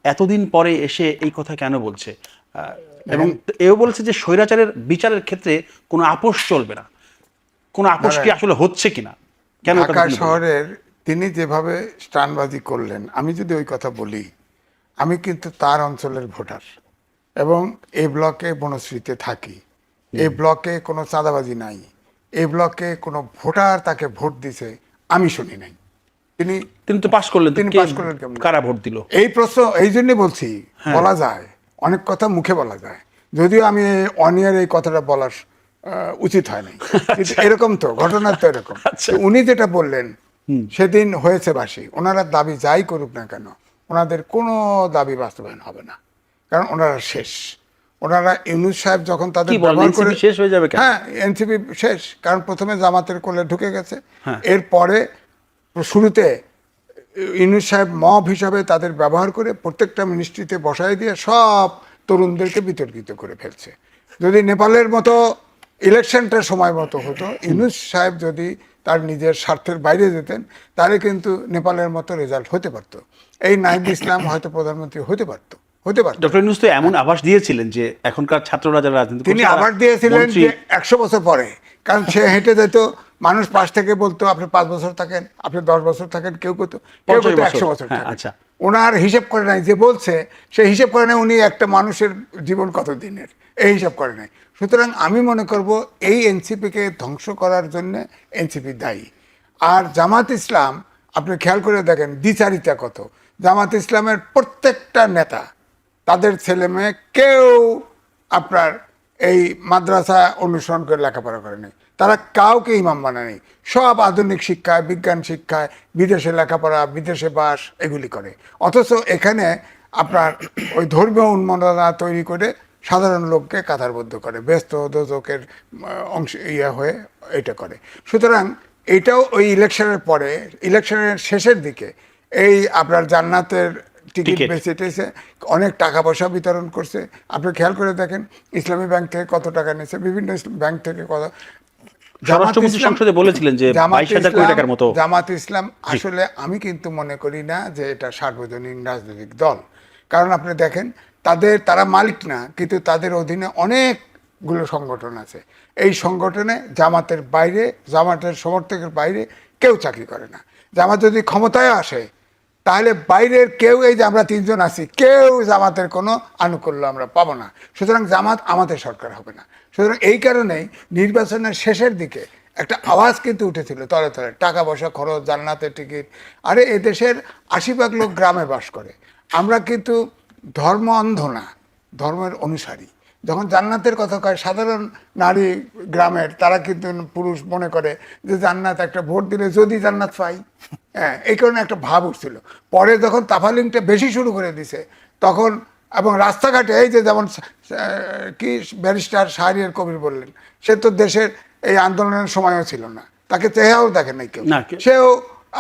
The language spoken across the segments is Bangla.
এতদিন পরে এসে এই কথা কেন বলছে? এবং এও বলেছে যে স্বৈরাচারের বিচারের ক্ষেত্রে কোনো আপোষ চলবে না। কোনো আপোষ কি আসলে হচ্ছে কিনা, কেন এই কথা ঢাকা তিনি বললেন? শহরের তিনি যেভাবে স্টানবাজি করলেন, আমি যদি ওই কথা বলি, আমি কিন্তু তার অঞ্চলের ভোটার এবং এই ব্লকে বনশ্রীতে থাকি। এই ব্লকে কোনো চাঁদাবাজি নাই, এই ব্লকে কোনো ভোটার তাকে ভোট দিছে আমি শুনি নাই। তিনি তিনি তো পাশ করলেন, তো তিনি কে পাশ করলেন কেমন? কারা ভোট দিল? এই প্রশ্ন এই জন্যই বলছি, বলা যায় অনেক কথা মুখে বলা যায়, যদিও আমি অনিয়ার এই কথাটা বলার উচিত হয় নাই, কিন্তু এরকম তো ঘটনা তো এরকম। আচ্ছা। তো উনি যেটা বললেন সেদিন হয়েছে বাসি, ওনারা দাবি যাই করুক না কেন ওনাদের কোনো দাবি বাস্তবায়ন হবে না, কারণ ওনারা শেষ। ওনারা ইউনূস সাহেব যখন তাদের কি বলেন, ব্যবহার করে, এনসিপি শেষ হয়ে যাবে কেন? হ্যাঁ এনসিপি শেষ, কারণ প্রথমে জামাতের কোলে ঢুকে গেছে, হ্যাঁ। এরপরে শুরুতে ইউনূস সাহেব মব হিসাবে তাদের ব্যবহার করে প্রত্যেকটা মিনিস্ট্রিতে বসায় দিয়ে সব তরুণদেরকে বিতর্কিত করে ফেলছে। যদি নেপালের মতো ইলেকশনটা সময় মতো হতো, ইউনূস সাহেব যদি তার নিজের স্বার্থের বাইরে যেতেন, তাহলে কিন্তু নেপালের মতো রেজাল্ট হতে পারতো। এই নাহিদ ইসলাম হয়তো প্রধানমন্ত্রী হতে পারতো। ডক্টর ইউনূস তো এমন আভাস দিয়েছিলেন যে এখনকার ছাত্ররা যারা রাজনীতি তিনি করছে তারা আবার দিয়েছিলেন মন্ত্রী- যে 100 বছর পরে, কারণ সে হেঁটে যেত, মানুষ পাশ থেকে বলতো আপনি 5 বছর থাকেন, আপনি 10 বছর থাকেন, কেউ কত 50 বছর। 100 বছর হ্যাঁ, থাকেন। আচ্ছা। ওনার হিসেব করে নাই, যে বলছে সে হিসেব করে নাই উনি একটা মানুষের জীবন কত দিনের, এই হিসাব করে নাই। সুতরাং আমি মনে করব এই এনসিপিকে ধ্বংস করার জন্য এনসিপি দায়ী। আর জামাত ইসলাম আপনি খেয়াল করে দেখেন দ্বিচারিতা কত। জামাত ইসলামের প্রত্যেকটা নেতা, তাদের ছেলে মেয়ে কেউ আপনার এই মাদ্রাসা অনুসরণ করে লেখাপড়া করে নাই, তারা কাউকে ইমাম বানায়নি, সব আধুনিক শিক্ষায়, বিজ্ঞান শিক্ষায়, বিদেশে লেখাপড়া, বিদেশে বাস, এগুলি করে। অথচ এখানে আপনার ওই ধর্মীয় উন্মাদনা তৈরি করে সাধারণ লোককে কাতারবদ্ধ করে, ব্যস্ত দোজকের অংশ হয়ে এটা করে। সুতরাং এটাও ওই ইলেকশনের পরে, ইলেকশনের শেষের দিকে এই আপনার জান্নাতের টিকিট টিকিট। বেঁচে টেছে অনেক টাকা পয়সা বিতরণ করছে। আপনি খেয়াল করে দেখেন ইসলামী ব্যাংক থেকে কত টাকা নিয়েছে, বিভিন্ন ব্যাংক থেকে কত। স্বরাষ্ট্রমন্ত্রী সংসদে বলেছিলেন যে 22,000 কোটি টাকার মতো। জামাত ইসলাম আসলে আমি কিন্তু মনে করি না যে এটা সার্বজনীন রাজনৈতিক দল, কারণ আপনি দেখেন তারা মালিক না, কিন্তু তাদের অধীনে অনেকগুলো সংগঠন আছে। এই সংগঠনে জামাতের বাইরে, জামাতের সমর্থকের বাইরে কেউ চাকরি করে না। জামাত যদি ক্ষমতায় আসে তাহলে বাইরের কেউ, এই যে আমরা 3 জন আছি, কেউ জামাতের কোনো আনুকূল্য আমরা পাবো না। সুতরাং জামাত আমাদের সরকার হবে না। সুতরাং এই কারণেই নির্বাচনের শেষের দিকে একটা আওয়াজ কিন্তু উঠেছিল তলে তলে, টাকা পয়সা খরচ, জান্নাতের টিকিট। আরে এদেশের 80% লোক গ্রামে বাস করে, আমরা কিন্তু ধর্ম অন্ধ না, ধর্মের অনুসারী। যখন জান্নাতের কথা কয়, সাধারণ নারী গ্রামের তারা কিন্তু পুরুষ মনে করে যে জান্নাত একটা ভোট দিলে যদি জান্নাত পাই, হ্যাঁ এই কারণে একটা ভাব উঠছিল। পরে যখন তাফালিংটা বেশি শুরু করে দিছে তখন, এবং রাস্তাঘাটে এই যে যেমন কি ব্যারিস্টার শাহরিয়ার কবির বললেন, সে তো দেশের এই আন্দোলনের সময়ও ছিল না, তাকে চেহারাও দেখে নাই কেউ, না, সেও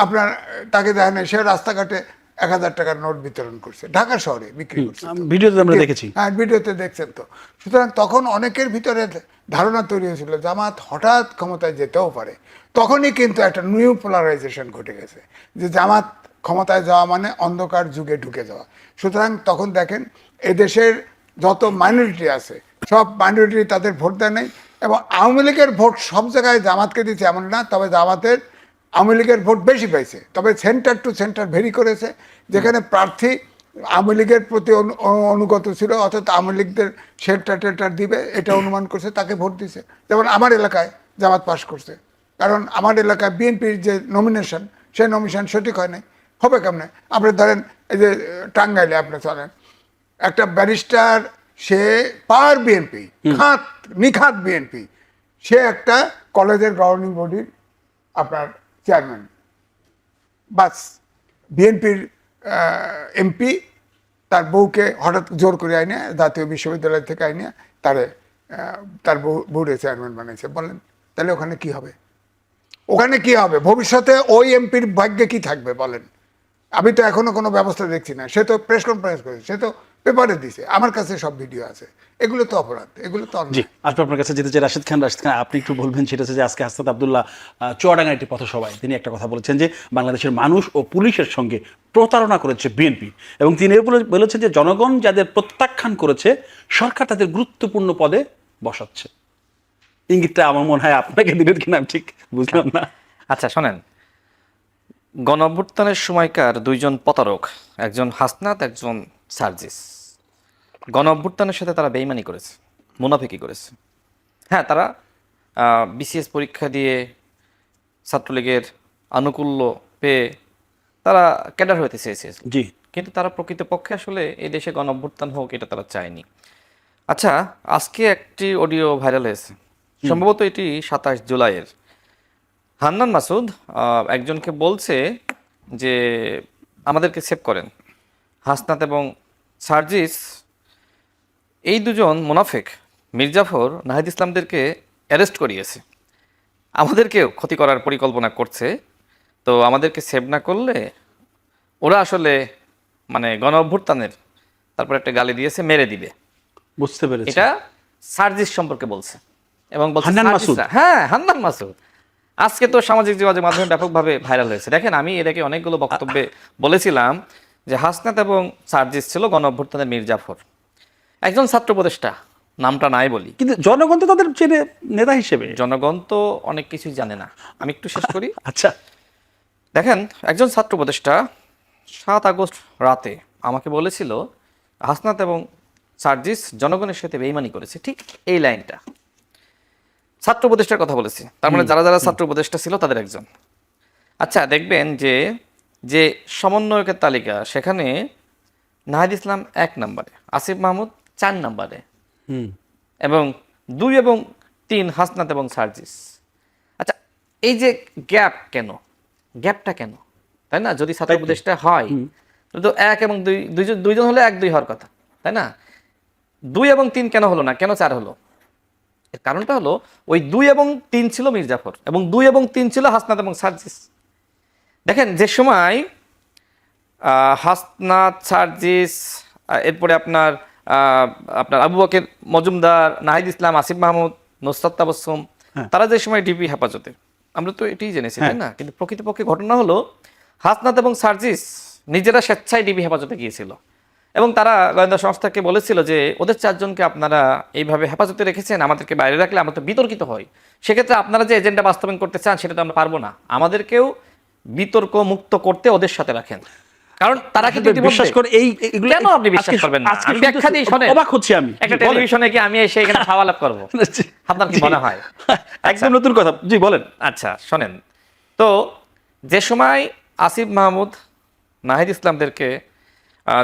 আপনার তাকে দেখে নাই, সেও রাস্তাঘাটে 1000 টাকার নোট বিতরণ করছে, ঢাকা শহরে বিক্রি করছে। ভিডিওতে আমরা দেখেছি। হ্যাঁ ভিডিওতে দেখছেন তো। সুতরাং তখন অনেকের ভিতরে ধারণা তৈরি হয়েছিল জামাত হঠাৎ ক্ষমতায় যেতেও পারে। তখনই কিন্তু একটা নিউ পোলারাইজেশন ঘটে গেছে, যে জামাত ক্ষমতায় যাওয়া মানে অন্ধকার যুগে ঢুকে যাওয়া। সুতরাং তখন দেখেন এদেশের যত মাইনরিটি আছে সব মাইনরিটি তাদের ভোট দেয় নাই, এবং আওয়ামী লীগের ভোট সব জায়গায় জামাতকে দিচ্ছে এমন না, তবে জামাতের আওয়ামী লীগের ভোট বেশি পাইছে, তবে সেন্টার টু সেন্টার ভেরি করেছে। যেখানে প্রার্থী আওয়ামী লীগের প্রতি অনুগত ছিল, অর্থাৎ আওয়ামী লীগদের শেল্টার টেল্টার দিবে এটা অনুমান করছে, তাকে ভোট দিছে। যেমন আমার এলাকায় জামাত পাশ করছে, কারণ আমার এলাকায় বিএনপির যে নমিনেশন, সেই নমিনেশন সঠিক হয় নাই, হবে কেমনে? আপনি ধরেন এই যে টাঙ্গাইলে আপনি চলেন, একটা ব্যারিস্টার, সে পার বিএনপি, নিখাত বিএনপি, সে একটা কলেজের গভর্নিং বডির আপনার চেয়ারম্যান, বাস বিএনপির এমপি তার বউকে হঠাৎ জোর করে আইনে জাতীয় বিশ্ববিদ্যালয় থেকে আইনে তার বউরে চেয়ারম্যান বানাইছে। বলেন তাহলে ওখানে কি হবে? ওখানে কি হবে ভবিষ্যতে? ওই এমপির ভাগ্যে কি থাকবে বলেন? আমি তো এখনো কোনো ব্যবস্থা দেখছি না। সে তো প্রেস কনফারেন্স করেছে, সে তো পেপারে দিছে, আমার কাছে সব ভিডিও আছে। এগুলো তো অপরাধ, এগুলো তো জি, অন্যায়। আসলে আপনার কাছে যেতে চাই রাশেদ খান, আপনি একটু বলবেন সেটা হচ্ছে যে আজকে হাসনাত আব্দুল্লাহ চুয়াডাঙ্গার একটি পথসভায় তিনি একটা কথা বলেছেন যে বাংলাদেশের মানুষ ও পুলিশের সঙ্গে প্রতারণা করেছে বিএনপি, এবং তিনি বলেছেন যে জনগণ যাদের প্রত্যাখ্যান করেছে সরকার তাদের গুরুত্বপূর্ণ পদে বসাচ্ছে। ইঙ্গিতটা আমার মনে হয় আপনাকে দিলেন কিনা আমি ঠিক বুঝলাম না। আচ্ছা শোনেন, গণঅভ্যুত্থানের সময়কার দুইজন প্রতারক, একজন হাসনাত, একজন সার্জিস, গণঅভ্যুত্থানের সাথে তারা বেইমানি করেছে, মুনাফিকি করেছে। হ্যাঁ, তারা বিসিএস পরীক্ষা দিয়ে ছাত্রলীগের আনুকূল্য পেয়ে তারা ক্যাডার হতে চেয়েছে, জি, কিন্তু তারা প্রকৃতপক্ষে আসলে এই দেশে গণঅভ্যুত্থান হোক এটা তারা চায়নি। আচ্ছা, আজকে একটি অডিও ভাইরাল হয়েছে, সম্ভবত এটি 27 জুলাইয়ের। হান্নান মাসুদ একজনকে বলছে যে আমাদেরকে সেভ করেন। হাসনাত এবং সার্জিস এই দুজন মুনাফিক মির্জাফর নাহিদ ইসলামদেরকে অ্যারেস্ট করিয়েছে, আমাদেরকেও ক্ষতি করার পরিকল্পনা করছে। তো আমাদেরকে সেভ না করলে ওরা আসলে মানে গণ অভ্যুত্থানের, তারপর একটা গালি দিয়েছে, মেরে দিবে। বুঝতে পেরেছি। এটা সার্জিস সম্পর্কে বলছে এবং বলছে হান্নান মাসুদ। সার্জিসরা- হ্যাঁ, হান্নান মাসুদ আজকে তো সামাজিক যোগাযোগ মাধ্যমে ব্যাপকভাবে ভাইরাল হয়েছে। দেখেন, আমি এটাকে অনেকগুলো বক্তব্যে বলেছিলাম যে হাসনাত এবং সার্জিস ছিল গণ অভ্যুত্থানের মির্জাফর, একজন ছাত্র উপদেষ্টা, নামটা নাই বলি। কিন্তু জনগণ তো তাদের চেনে নেতা হিসেবে। জনগণ তো অনেক কিছুই জানে না, আমি একটু শেষ করি। আচ্ছা, দেখেন, একজন ছাত্র উপদেষ্টা 7 আগস্ট রাতে আমাকে বলেছিল হাসনাত এবং সার্জিস জনগণের সাথে বেইমানি করেছে, ঠিক এই লাইনটা ছাত্র উপদেষ্টার কথা বলেছি। তার মানে যারা যারা ছাত্র উপদেষ্টা ছিল তাদের একজন। আচ্ছা, দেখবেন যে যে সমন্বয়কের তালিকা, সেখানে নাহিদ ইসলাম 1 নম্বরে, আসিফ মাহমুদ 4 নম্বরে, এবং 2 এবং 3 হাসনাত এবং সার্জিস। আচ্ছা, এই যে গ্যাপ কেন, গ্যাপটা কেন, তাই না? যদি ছাত্র উপদেষ্টা হয় তো 1 এবং 2, দুইজন হলে 1 2 হওয়ার কথা, তাই না? 2 এবং 3 কেন হলো না, কেন 4 হলো? এর কারণটা হলো ওই 2 এবং 3 ছিল মির্জাফর এবং 2 এবং 3 ছিল হাসনাত এবং সার্জিস। দেখেন, যে সময় হাসনাত, সার্জিস, এরপরে আপনার আবু বকর মজুমদার, নাহিদ ইসলাম, আসিফ মাহমুদ, নুসরাত তাবাসসুম, তারা যে সময় ডিবি হেফাজতে, আমরা তো এটাই জেনেছি, তাই না? কিন্তু প্রকৃতপক্ষে ঘটনা হলো হাসনাত এবং সার্জিস নিজেরা স্বেচ্ছায় ডিবি হেফাজতে গিয়েছিল এবং তারা গোয়েন্দা সংস্থাকে বলেছিল যে ওদের 4 জনকে আপনারা এইভাবে হেফাজতে রেখেছেন, আমাদেরকে বাইরে রাখলে আমরা তো বিতর্কিত হই, সেক্ষেত্রে আপনারা যে এজেন্ডা বাস্তবায়ন করতে চান সেটা তো আমরা পারবো না, আমাদেরকেও বিতর্ক মুক্ত করতে ওদের সাথে রাখেন। কারণ তারা কিন্তু বিশ্বাস করে এগুলো কেন আপনি বিশ্বাস করবেন না? আমি ব্যাখ্যা দিই, শোনেন। অবাক হচ্ছি আমি। একটা টেলিভিশনে কি আমি এসে এখানে সওয়ালাপ করব? আপনার কি মনে হয়? একদম নতুন কথা, জি বলেন। আচ্ছা শোনেন, তো যে সময় আসিফ মাহমুদ, নাহিদ ইসলামদেরকে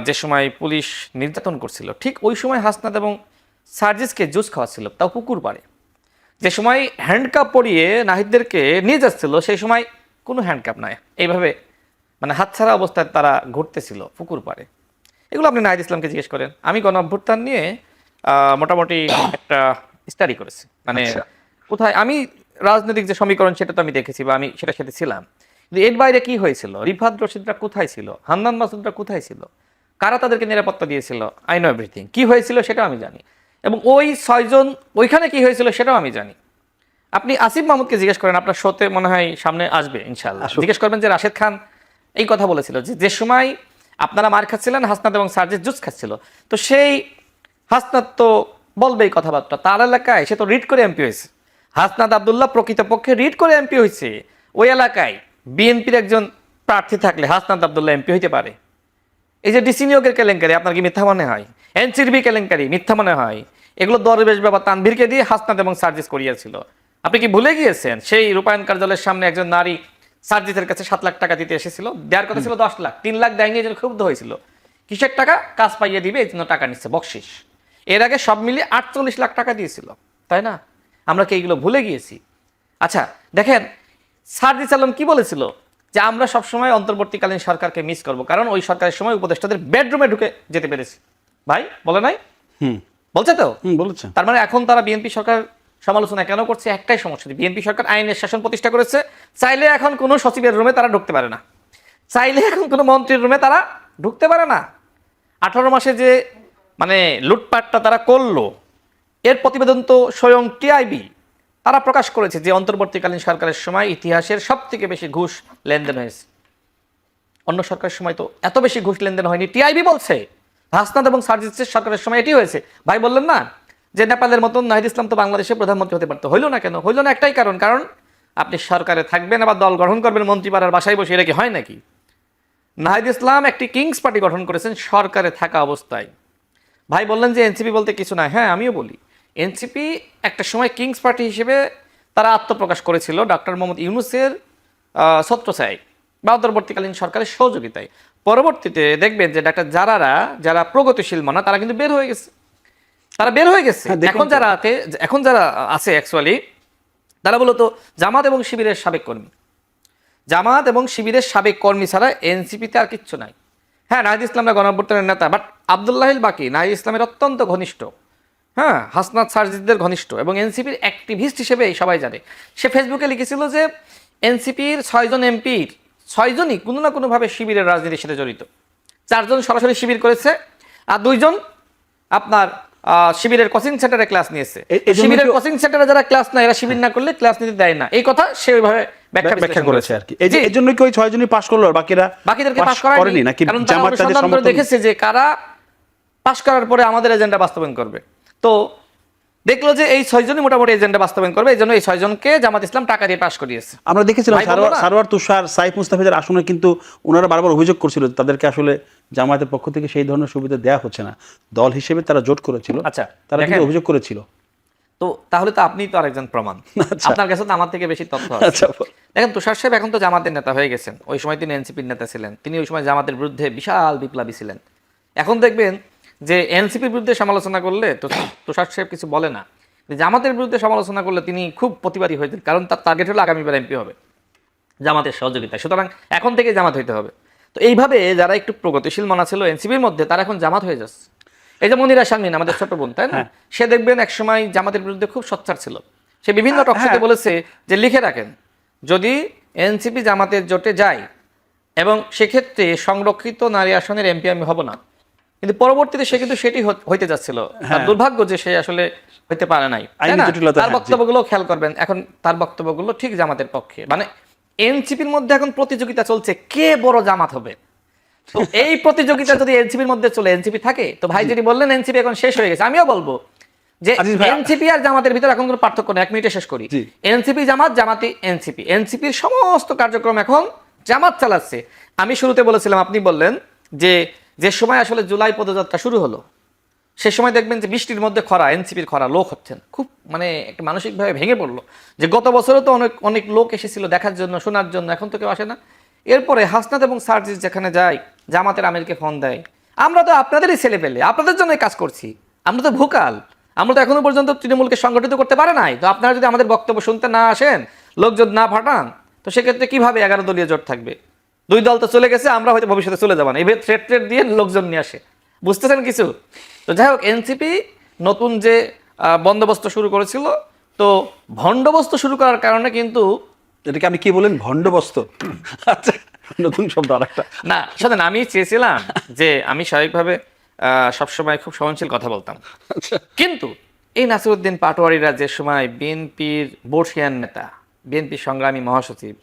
যে সময় পুলিশ নির্যাতন করছিল, ঠিক ওই সময় হাসনাত এবং সার্জিসকে জুস খাওয়াচ্ছিল, তাও পুকুর পাড়ে। যে সময় হ্যান্ডকাপ পরিয়ে নাহিদদেরকে নিয়ে যাচ্ছিল, সেই সময় কোনো হ্যান্ডকাপ নাই, এইভাবে মানে হাতছাড়া অবস্থায় তারা ঘুরতেছিল পুকুর পাড়ে। এগুলো আপনি নাহিদ ইসলামকে জিজ্ঞেস করেন। আমি গণ অভ্যুত্থান নিয়ে মোটামুটি একটা স্টাডি করেছি, মানে কোথায় আমি রাজনৈতিক যে সমীকরণ সেটা তো আমি দেখেছি বা আমি সেটার সাথে ছিলাম, কিন্তু এর বাইরে কি হয়েছিল, রিফাত রশিদরা কোথায় ছিল, হান্নান মাসুদরা কোথায় ছিল, কারা তাদেরকে নিরাপত্তা দিয়েছিল, আই নো এভরিথিং। কি হয়েছিল সেটাও আমি জানি, এবং ওই 6 জন ওইখানে কি হয়েছিল সেটাও আমি জানি। আপনি আসিফ মাহমুদকে জিজ্ঞেস করেন, আপনার শোতে মনে হয় সামনে আসবে ইনশাআল্লাহ, জিজ্ঞেস করবেন যে রাশেদ খান এই কথা বলেছিল যে সময় আপনারা মার খাচ্ছিলেন হাসনাত এবং সার্জিস জুস খাচ্ছিল, তো সেই হাসনাত তো বলবে এই কথাবার্তা, তার এলাকায় সে তো রিড করে এমপি হয়েছে। হাসনাত আব্দুল্লাহ প্রকৃতপক্ষে রিড করে এমপি হয়েছে। ওই এলাকায় বিএনপির একজন প্রার্থী থাকলে হাসনাত আব্দুল্লাহ এমপি হইতে পারে। এই যে ডিসি নিয়োগের কেলেঙ্কারি আপনার কি মিথ্যা মনে হয়? এনসিবি কেলেঙ্কারি মিথ্যা মনে হয়? এগুলো দরবেশ বাবা তানভীরকে দিয়ে হাসনাত এবং সার্জিস করিয়েছিল। আপনি কি ভুলে গিয়েছেন সেই রূপায়ণ কার্যালয়ের সামনে একজন নারী সার্জিসের কাছে 7 লাখ টাকা দিতে এসেছিল, দেওয়ার কথা ছিল 10 লাখ, 3 লাখ দেয়নি, এই জন্য ক্ষুব্ধ হয়েছিল। কিসের টাকা? কাজ পাইয়ে দিবে এই জন্য টাকা নিচ্ছে, বকশিস। এর আগে সব মিলিয়ে 48 লাখ টাকা দিয়েছিল, তাই না? আমরা কি এইগুলো ভুলে গিয়েছি? আচ্ছা দেখেন, সার্জিস আলম কি বলেছিল যে আমরা সবসময় অন্তর্বর্তীকালীন সরকারকে মিস করব, কারণ ওই সরকারের সময় উপদেষ্টাদের বেডরুমে ঢুকে যেতে পেরেছি। ভাই বলে নাই? বলছে তো, বলেছে। তার মানে এখন তারা বিএনপি সরকার সমালোচনা কেন করছে? একটাই সমস্যা, বিএনপি সরকার আইনের শাসন প্রতিষ্ঠা করেছে, চাইলে এখন কোনো সচিবের রুমে তারা ঢুকতে পারে না, চাইলে এখন কোনো মন্ত্রীর রুমে তারা ঢুকতে পারে না। 18 মাসে যে মানে লুটপাটটা তারা করলো, এর প্রতিবেদন তো স্বয়ং টিআইবি তারা প্রকাশ করেছে যে অন্তর্বর্তীকালীন সরকারের সময় ইতিহাসের সব থেকে বেশি ঘুষ লেনদেন হয়েছে। অন্য সরকারের সময় তো এত বেশি ঘুষ লেনদেন হয়নি, টিআইবি বলছে। হাসনাত এবং সার্জিসের সরকারের সময় এটি হয়েছে। ভাই বললেন না যে নেপালের মতন নাহিদ ইসলাম তো বাংলাদেশে প্রধানমন্ত্রী হতে পারতো, হইল না কেন? হইল না একটাই কারণ, কারণ আপনি সরকারে থাকবেন আবার দল গঠন করবেন মন্ত্রী পাড়ার বাসায় বসে, এটা কি হয় নাকি? নাহিদ ইসলাম একটি কিংস পার্টি গঠন করেছেন সরকারে থাকা অবস্থায়। ভাই বললেন যে এনসিপি বলতে কিছু নাই, হ্যাঁ আমিও বলি এনসিপি একটা সময় কিংস পার্টি হিসেবে তারা আত্মপ্রকাশ করেছিল ডক্টর মোহাম্মদ ইউনূসের ছত্রছায়ায় বা অন্তর্বর্তীকালীন সরকারের সহযোগিতায়। পরবর্তীতে দেখবেন যে ডাক্তার যারা প্রগতিশীল মনা তারা কিন্তু বের হয়ে গেছে, তারা বের হয়ে গেছে। এখন যারা আছে অ্যাকচুয়ালি তারা মূলত জামাত এবং শিবিরের সাবেক কর্মী, জামাত এবং শিবিরের সাবেক কর্মী ছাড়া এনসিপিতে আর কিচ্ছু নাই। হ্যাঁ, নাহিদ ইসলামরা গণঅভ্যুত্থানের নেতা, বাট আব্দুল্লাহিল বাকি নাহিদ ইসলামের অত্যন্ত ঘনিষ্ঠ, হ্যাঁ হাসনাত সার্জিসদের ঘনিষ্ঠ এবং এনসিপির অ্যাক্টিভিস্ট হিসেবে সবাই জানে। সে ফেসবুকে লিখেছিল যে এনসিপির 6 জন এমপির 6 জনই কোনো না কোনোভাবে শিবিরের রাজনীতির সাথে জড়িত। 4 জন সরাসরি শিবির করেছে আর 2 জন আপনার শিবিরের কোচিং সেন্টারে ক্লাস নিয়েছে। শিবিরের কোচিং সেন্টারে যারা ক্লাস নেয় এরা শিবির না করলে ক্লাস নিতে দেয় না, এই কথা সে ওইভাবে ব্যাখ্যা করেছে আর কি। এই জন্য কি ওই 6 জনই পাস করলো আর বাকিদেরকে পাস করেনি নাকি? কারণ জামাত তাদের সমর্থন দেখেছে যে কারা পাস করার পরে আমাদের এজেন্ডা বাস্তবায়ন করবে, তো দেখলো যে এই 6 জনই মোটামুটি এজেন্ডা বাস্তবায়ন করবে, এই জন্য এই 6 জনকে জামাত ইসলাম টাকা দিয়ে পাস করিয়েছে। আমরা দেখেছিলাম সারোয়ার তুষার, সাইফ মুস্তাফিজের আসনে কিন্তু ওনারা বারবার অভিযোগ করছিল তাদেরকে আসলে জামায়াতের পক্ষ থেকে সেই ধরনের সুবিধা দেওয়া হচ্ছে না, দল হিসেবে তারা জোট করেছিল। আচ্ছা, তারা কিন্তু অভিযোগ করেছিল। তো তাহলে তো আপনি তো আরেকজন প্রমাণ, আপনার কাছে তো আমার থেকে বেশি তথ্য আছে। দেখেন তুষার সাহেব এখন তো জামাতের নেতা হয়ে গেছেন, ওই সময় তিনি এনসিপির নেতা ছিলেন, তিনি ওই সময় জামাতের বিরুদ্ধে বিশাল বিপ্লবী ছিলেন। এখন দেখবেন যে এনসিপির বিরুদ্ধে সমালোচনা করলে তো তুষার সাহেব কিছু বলে না, জামাতের বিরুদ্ধে সমালোচনা করলে তিনি খুব প্রতিবাদী হয়েছেন, কারণ তার টার্গেট হলো আগামীবার এমপি হবে জামাতের সহযোগিতায়, সুতরাং এখন থেকে জামাত হইতে হবে। তো এইভাবে যারা একটু প্রগতিশীল মনা ছিল এনসিপির মধ্যে তারা এখন জামাত হয়ে যাচ্ছে। এই যে মনিরা শারমিন আমাদের ছোট বোন, তাই না, সে দেখবেন একসময় জামাতের বিরুদ্ধে খুব সোচ্চার ছিল, সে বিভিন্ন টকশোতে বলেছে যে লিখে রাখেন যদি এনসিপি জামাতের জোটে যায় এবং সেক্ষেত্রে সংরক্ষিত নারী আসনের এমপি আমি হব না, কিন্তু পরবর্তীতে সে কিন্তু সেটি হইতে যাচ্ছিল। তার দুর্ভাগ্য যে সে আসলে হইতে পারে নাই। তার বক্তব্যগুলো খেয়াল করবেন, এখন তার বক্তব্যগুলো ঠিক জামাতের পক্ষে, মানে এনসিপির মধ্যে এখন প্রতিযোগিতা চলছে কে বড় জামাত হবে। তো এই প্রতিযোগিতা যদি এনসিপির মধ্যে চলে এনসিপি থাকে, তো ভাই যদি বললেন এনসিপি এখন শেষ হয়ে গেছে, আমিও বলবো যে এনসিপি আর জামাতের ভিতরে এখন কোনো পার্থক্য নেই। 1 মিনিটে শেষ করি। এনসিপি জামাত, জামাতি এনসিপি, এনসিপির সমস্ত কার্যক্রম এখন জামাত চালাচ্ছে। আমি শুরুতে বলেছিলাম, আপনি বললেন যে সময় আসলে জুলাই পদযাত্রা শুরু হলো সে সময় দেখবেন যে বৃষ্টির মধ্যে খরা, এনসিপির খরা, লোক হচ্ছেন, খুব মানে একটা মানসিকভাবে ভেঙে পড়লো যে গত বছরও তো অনেক লোক এসেছিল দেখার জন্য, শোনার জন্য, এখন তো কেউ আসে না। এরপরে হাসনাত এবং সার্জিস যেখানে যায় জামাতের আমিরকে ফোন দেয়, আমরা তো আপনাদেরই ছেলে পেলে, আপনাদের জন্যই কাজ করছি, আমরা তো ভোকাল, আমরা তো এখনো পর্যন্ত তৃণমূলকে সংগঠিত করতে পারে নাই, তো আপনারা যদি আমাদের বক্তব্য শুনতে না আসেন, লোকজন না ফাটান, তো সেক্ষেত্রে কিভাবে 11 দলীয় জোট থাকবে? 2 দল তো চলে গেছে, আমরা হয়তো ভবিষ্যতে চলে যাবো না, এবার থ্রেট দিয়ে লোকজন নিয়ে আসে, বুঝতেছেন কিছু? তো যাই হোক, এনসিপি নতুন যে বন্দোবস্ত শুরু করেছিল, তো ভণ্ডবস্ত শুরু করার কারণে কিন্তু এটাকে আপনি কি বলেন, ভণ্ডবস্ত? আচ্ছা, নতুন শব্দ আরেকটা। না শোনেন, আমি চেয়েছিলাম যে আমি স্বাভাবিকভাবে সবসময় খুব সহনশীল কথা বলতাম, কিন্তু এই নাসিরউদ্দিন পাটোয়ারিরা যে সময় বিএনপির বর্ষিয়ান নেতা, বিএনপি সংগ্রামী মহাসচিব,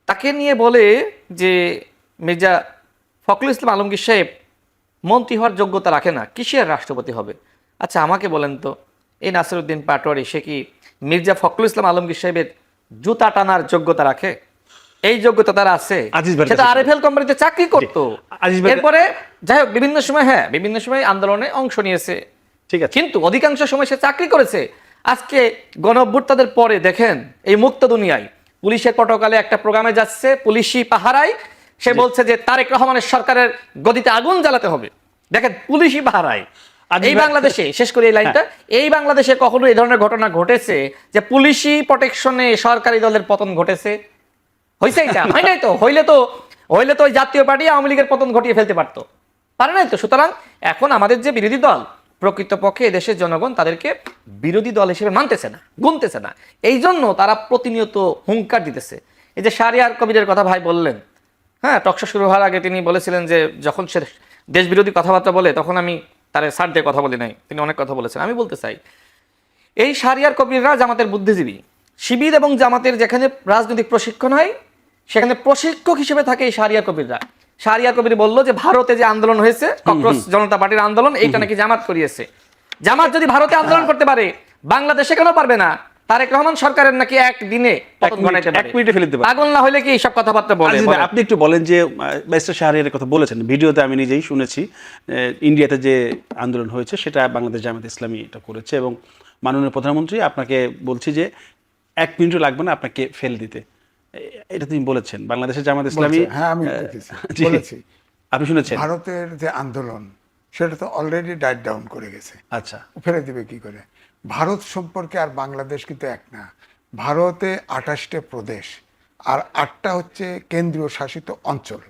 তাকে নিয়ে বলে যে মির্জা ফখরুল ইসলাম আলমগীর সাহেব মন্ত্রী হওয়ার যোগ্যতা রাখে না, কিসের রাষ্ট্রপতি হবে? আচ্ছা আমাকে বলেন তো, এই নাসিরউদ্দিন পাটোয়ারি সে কি মির্জা ফখরুল ইসলাম আলমগীর সাহেবের জুতা টানার যোগ্যতা রাখে? এই যোগ্যতা তার আছে? সেটা আরএফএল কোম্পানিতে চাকরি করতো, এরপরে যাই হোক বিভিন্ন সময় আন্দোলনে অংশ নিয়েছে, ঠিক আছে, কিন্তু অধিকাংশ সময় সে চাকরি করেছে। আজকে গণঅভ্যুত্থানের পরে দেখেন এই মুক্ত দুনিয়ায় পুলিশের প্রটোকলে একটা প্রোগ্রামে যাচ্ছে, পুলিশি পাহারায়, সে বলছে যে তারেক রহমানের সরকারের গদিতে আগুন জ্বালাতে হবে। দেখেন পুলিশি পাহারায় এই বাংলাদেশে, শেষ করে এই লাইনটা, এই বাংলাদেশে কখনো এই ধরনের ঘটনা ঘটেছে যে পুলিশি প্রোটেকশনে সরকারি দলের পতন ঘটেছে? হয়েছে এটা? হয় নাই তো। হইলে তো জাতীয় পার্টি আওয়ামী লীগের পতন ঘটিয়ে ফেলতে পারতো, পারে নাই তো। সুতরাং এখন আমাদের যে বিরোধী দল, প্রকৃতপক্ষে এদেশের জনগণ তাদেরকে বিরোধী দল হিসেবে মানতেছে না, গুনতেছে না, এই জন্য তারা প্রতিনিয়ত হুঙ্কার দিতেছে। এই যে শাহরিয়ার কবিরের কথা ভাই বললেন, হ্যাঁ, টকশো শুরু হওয়ার আগে তিনি বলেছিলেন যে যখন সে দেশ বিরোধী কথাবার্তা বলে তখন আমি তার স্যার দিয়ে কথা বলি নাই, তিনি অনেক কথা বলেছেন। আমি বলতে চাই এই শাহরিয়ার কবিররা জামাতের বুদ্ধিজীবী। শিবির এবং জামাতের যেখানে রাজনৈতিক প্রশিক্ষণ হয় সেখানে প্রশিক্ষক হিসেবে থাকে এই শাহরিয়ার কবিররা। শাহরিয়ার কবির বলল যে ভারতে যে আন্দোলন হয়েছে ককরোচ জনতা পার্টির আন্দোলন, এইটা নাকি জামাত করিয়েছে। জামাত যদি ভারতে আন্দোলন করতে পারে বাংলাদেশে কেন পারবে না? তারেক রহমান সরকারের নাকি একদিনে পতন ঘটাইতে পারে, 1 মিনিটে ফেলে দিতে পারে। পাগল না হইলে কি এইসব কথাবার্তা বলে? আজিজ ভাই, আপনি একটু বলেন যে ব্যারিস্টার শাহরিয়ারের কথা বলেছেন, ভিডিওতে আমি নিজেই শুনেছি। ইন্ডিয়াতে যে আন্দোলন হয়েছে সেটা বাংলাদেশ জামায়াত ইসলামী এটা করেছে, এবং মাননীয় প্রধানমন্ত্রী আপনাকে বলছি যে 1 মিনিটও লাগবে না আপনাকে ফেল দিতে, এটা তুমি বলেছেন বাংলাদেশের জামায়াত ইসলামী। বলছে, হ্যাঁ আমি দেখেছি, জি, বলেছি। আপনি শুনেছেন? ভারতের যে আন্দোলন সেটা তো অলরেডি ডাইট ডাউন করে গেছে, আচ্ছা, ফেলে দিবে কি করে? ভারত সম্পর্কে আর বাংলাদেশ কিন্তু এক না। ভারতে 28টা প্রদেশ আর 8টা হচ্ছে কেন্দ্রীয় শাসিত অঞ্চল।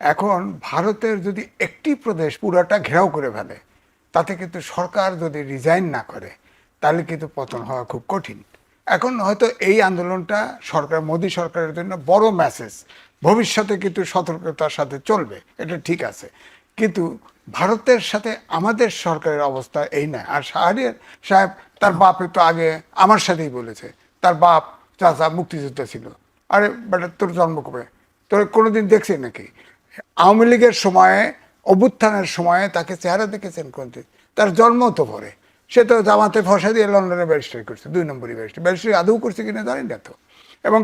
এখন ভারতের যদি একটি প্রদেশ পুরাটা ঘেরাও করে ফেলে, তাতে কিন্তু সরকার যদি রিজাইন না করে তাহলে কিন্তু পতন হওয়া খুব কঠিন। এখন হয়তো এই আন্দোলনটা সরকার, মোদী সরকারের জন্য বড় মেসেজ, ভবিষ্যতে কিন্তু সতর্কতার সাথে চলবে, এটা ঠিক আছে। কিন্তু ভারতের সাথে আমাদের সরকারের অবস্থা এই না। আর শাহরিয়ার সাহেব তার বাপে তো আগে আমার সাথেই বলেছে, তার বাপ চাচা মুক্তিযোদ্ধা ছিল। আরে বেটা, তোর জন্ম কবে? তোর কোনোদিন দেখছি নাকি? আওয়ামী লীগের সময়ে, অভ্যুত্থানের সময়ে তাকে চেহারা দেখেছেন কোনদিন? তার জন্ম তো পরে। সে তো জামাতে ফসা দিয়ে লন্ডনে ব্যারিস্টারি করছে, 2 নম্বরই ব্যারিস্টারি আদৌ করছে কিনা জানি না তো। এবং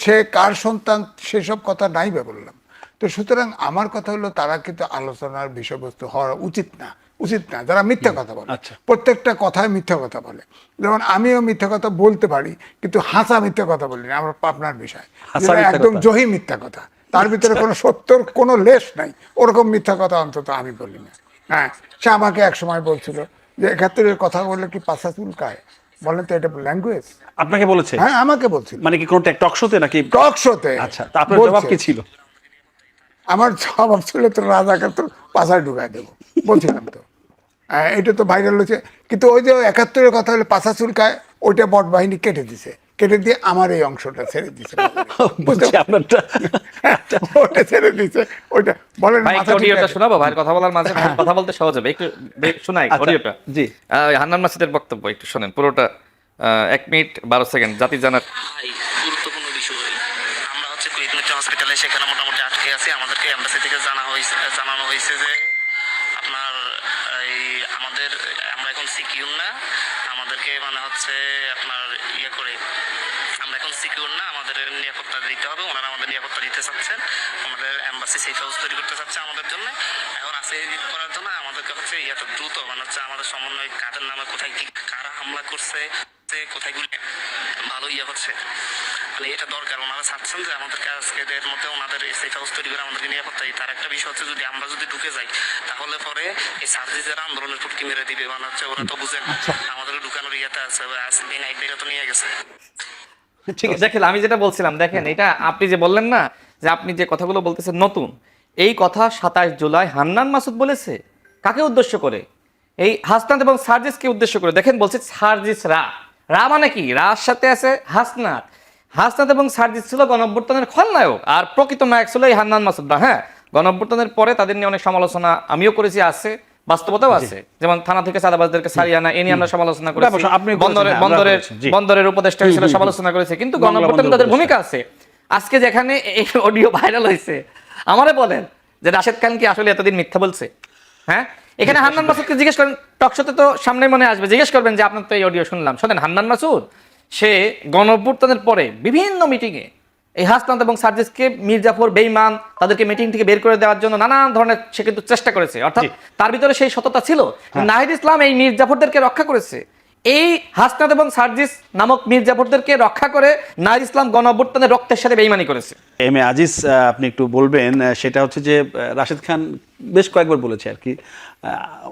সে কার সন্তান সেসব কথা নাই বা বললাম। তো সুতরাং আমার কথা হলো, তারা কিন্তু আলোচনার বিষয়বস্তু হওয়া উচিত না, উচিত না। যারা মিথ্যা কথা বলে, আচ্ছা। প্রত্যেকটা কথায় মিথ্যা কথা বলে। যেমন আমিও মিথ্যা কথা বলতে পারি, কিন্তু হাসা মিথ্যা কথা বলি না, আমার পাবনার বিষয়, হাসা যেটা মিথ্যা একদম কথা। জহি মিথ্যা কথা, তার ভিতরে কোনো সত্যর কোনো লেশ নাই, ওরকম মিথ্যা কথা অন্তত আমি বলি না। হ্যাঁ, সে আমাকে এক সময় বলছিল যে 71-এর কথা বললে কি পাছা চুলকায়? বলেন তো, এটা ল্যাঙ্গুয়েজ? আপনাকে বলেছে? হ্যাঁ, আমাকে বলছিল, মানে কি কোনো টক শোতে নাকি? টক শোতে। আচ্ছা, তা আপনার জবাব কি ছিল? আমার জবাব ছিল, তো রাজাকে তো পাছায় ঢুকাই দেবো, বলছিলাম তো। হ্যাঁ, এটা তো ভাইরাল হয়েছে। কিন্তু ওই যে 71-এর কথা হলে পাছা চুলকায়, ওইটা বট বাহিনী কেটে দিছে, কেটে দিয়ে আমার এই অংশটা ছেড়ে দিছে। বুঝছি আপনারটা। ওটা ছেড়ে দিছে, ওইটা বলেন। ভাই মাথা ঠিক অডিওটা আছে? শোনাবো? ভাইয়ের কথা বলার মাঝে ভাইয়ের কথা বলতে সহজ হবে, একটু শোনাই আচ্ছা, অডিওটা। জি। হান্নান মাসুদের বক্তব্য একটু শোনেন পুরোটা, 1 মিনিট 12 সেকেন্ড, জাতি জানার। ভাই, গুরুত্বপূর্ণ বিষয়। আমরা হচ্ছে কুয়েত মেট্রো হসপিটালে, সেখানে মোটামুটি আটকে আছি। আমাদেরকে এম্বাসি থেকে জানানো হয়েছে যে আপনার এই আমাদের, আমরা এখন সিকিউর না, আমাদেরকে মানে হচ্ছে আপনার করে, আমরা এখন সিকিউর না, আমাদের নিরাপত্তা দিতে হবে। ওনারা আমাদের নিরাপত্তা দিতে চাচ্ছেন, আমাদের এম্বাসি সেফ হাউস তৈরি করতে চাচ্ছে আমাদের জন্য। এখন আছে এডিট করার জন্য আমাদেরকে হচ্ছে দ্রুত মানে হচ্ছে আমাদের সমন্বয় কাদের নামে, কোথায় কি কারা হামলা করছে, কোথায় গুলি ভালো হচ্ছে, মানে এটা দরকার। ওনারা চাচ্ছেন যে আমাদেরকে আজকে এর মধ্যে ওনাদের সেফ হাউস তৈরি করে আমাদেরকে নিরাপত্তা দিই। তার একটা বিষয় হচ্ছে, যদি আমরা ঢুকে যাই তাহলে পরে এই সার্জিসেরা আন্দোলনের ফুটকি মেরে দিবে, মানে হচ্ছে ওরা তো বুঝেন আমাদের ঢুকানোর আছে, আসবে না, একদিকে তো নিয়ে গেছে। ঠিক আছে, দেখেন আমি যেটা বলছিলাম, দেখেন এটা আপনি যে বললেন না যে আপনি যে কথাগুলো বলতেছেন নতুন, এই কথা 27 জুলাই হান্নান মাসুদ বলেছে। কাকে উদ্দেশ্য করে? এই হাসনাত এবং সার্জিসকে উদ্দেশ্য করে। দেখেন বলছে সার্জিস রা, রা মানে কি? রার সাথে আছে হাসনাত। হাসনাত এবং সার্জিস ছিল গণঅভ্যুত্থানের খলনায়ক, আর প্রকৃত নায়ক ছিল এই হান্নান মাসুদ। হ্যাঁ, গণঅভ্যুত্থানের পরে তাদের নিয়ে অনেক সমালোচনা আমিও করেছি, আছে বাস্তবতাও আছে। যেমন থানা থেকে চাঁদাবাজদেরকে ছাড়িয়ে আনা, এ নিয়ে আমরা সমালোচনা করেছি। আপনি করেছেন, হ্যাঁ, আমরা করেছি, জি। বন্দরের উপদেষ্টা হিসেবে সমালোচনা করেছে, কিন্তু বাংলা গণঅভ্যুত্থানে বন্দর তাদের উপদেষ্টা। ভূমিকা আছে। আজকে যেখানে এই অডিও ভাইরাল হয়েছে, আমারে বলেন যে রাশেদ খান কি আসলে এতদিন মিথ্যা বলছে? হ্যাঁ, এখানে হান্নান মাসুদকে জিজ্ঞেস করেন, টকশোতে তো সামনে মনে আসবে, জিজ্ঞেস করবেন যে আপনার তো এই অডিও শুনলাম। শোনেন, হান্নান মাসুদ সে গণঅভ্যুত্থানের পরে বিভিন্ন মিটিংয়ে এই হাসনাত এবং সার্জিসকে মির্জাফর বেঈমান, তাদেরকে মিটিং থেকে বের করে দেওয়ার জন্য নানান ধরনের সে কিন্তু চেষ্টা করেছে। অর্থাৎ তার ভিতরে সেই সততা ছিল। নাহিদ ইসলাম এই মির্জাফরদেরকে রক্ষা করেছে। এই হাসনাত এবং সার্জিস নামক মির্জাফরদেরকে রক্ষা করে নাহিদ ইসলাম গণঅভ্যুত্থানের রক্তের সাথে বেঈমানি করেছে। এম এ আজিজ, আপনি একটু বলবেন, সেটা হচ্ছে যে রাশেদ খান বেশ কয়েকবার বলেছে আর কি,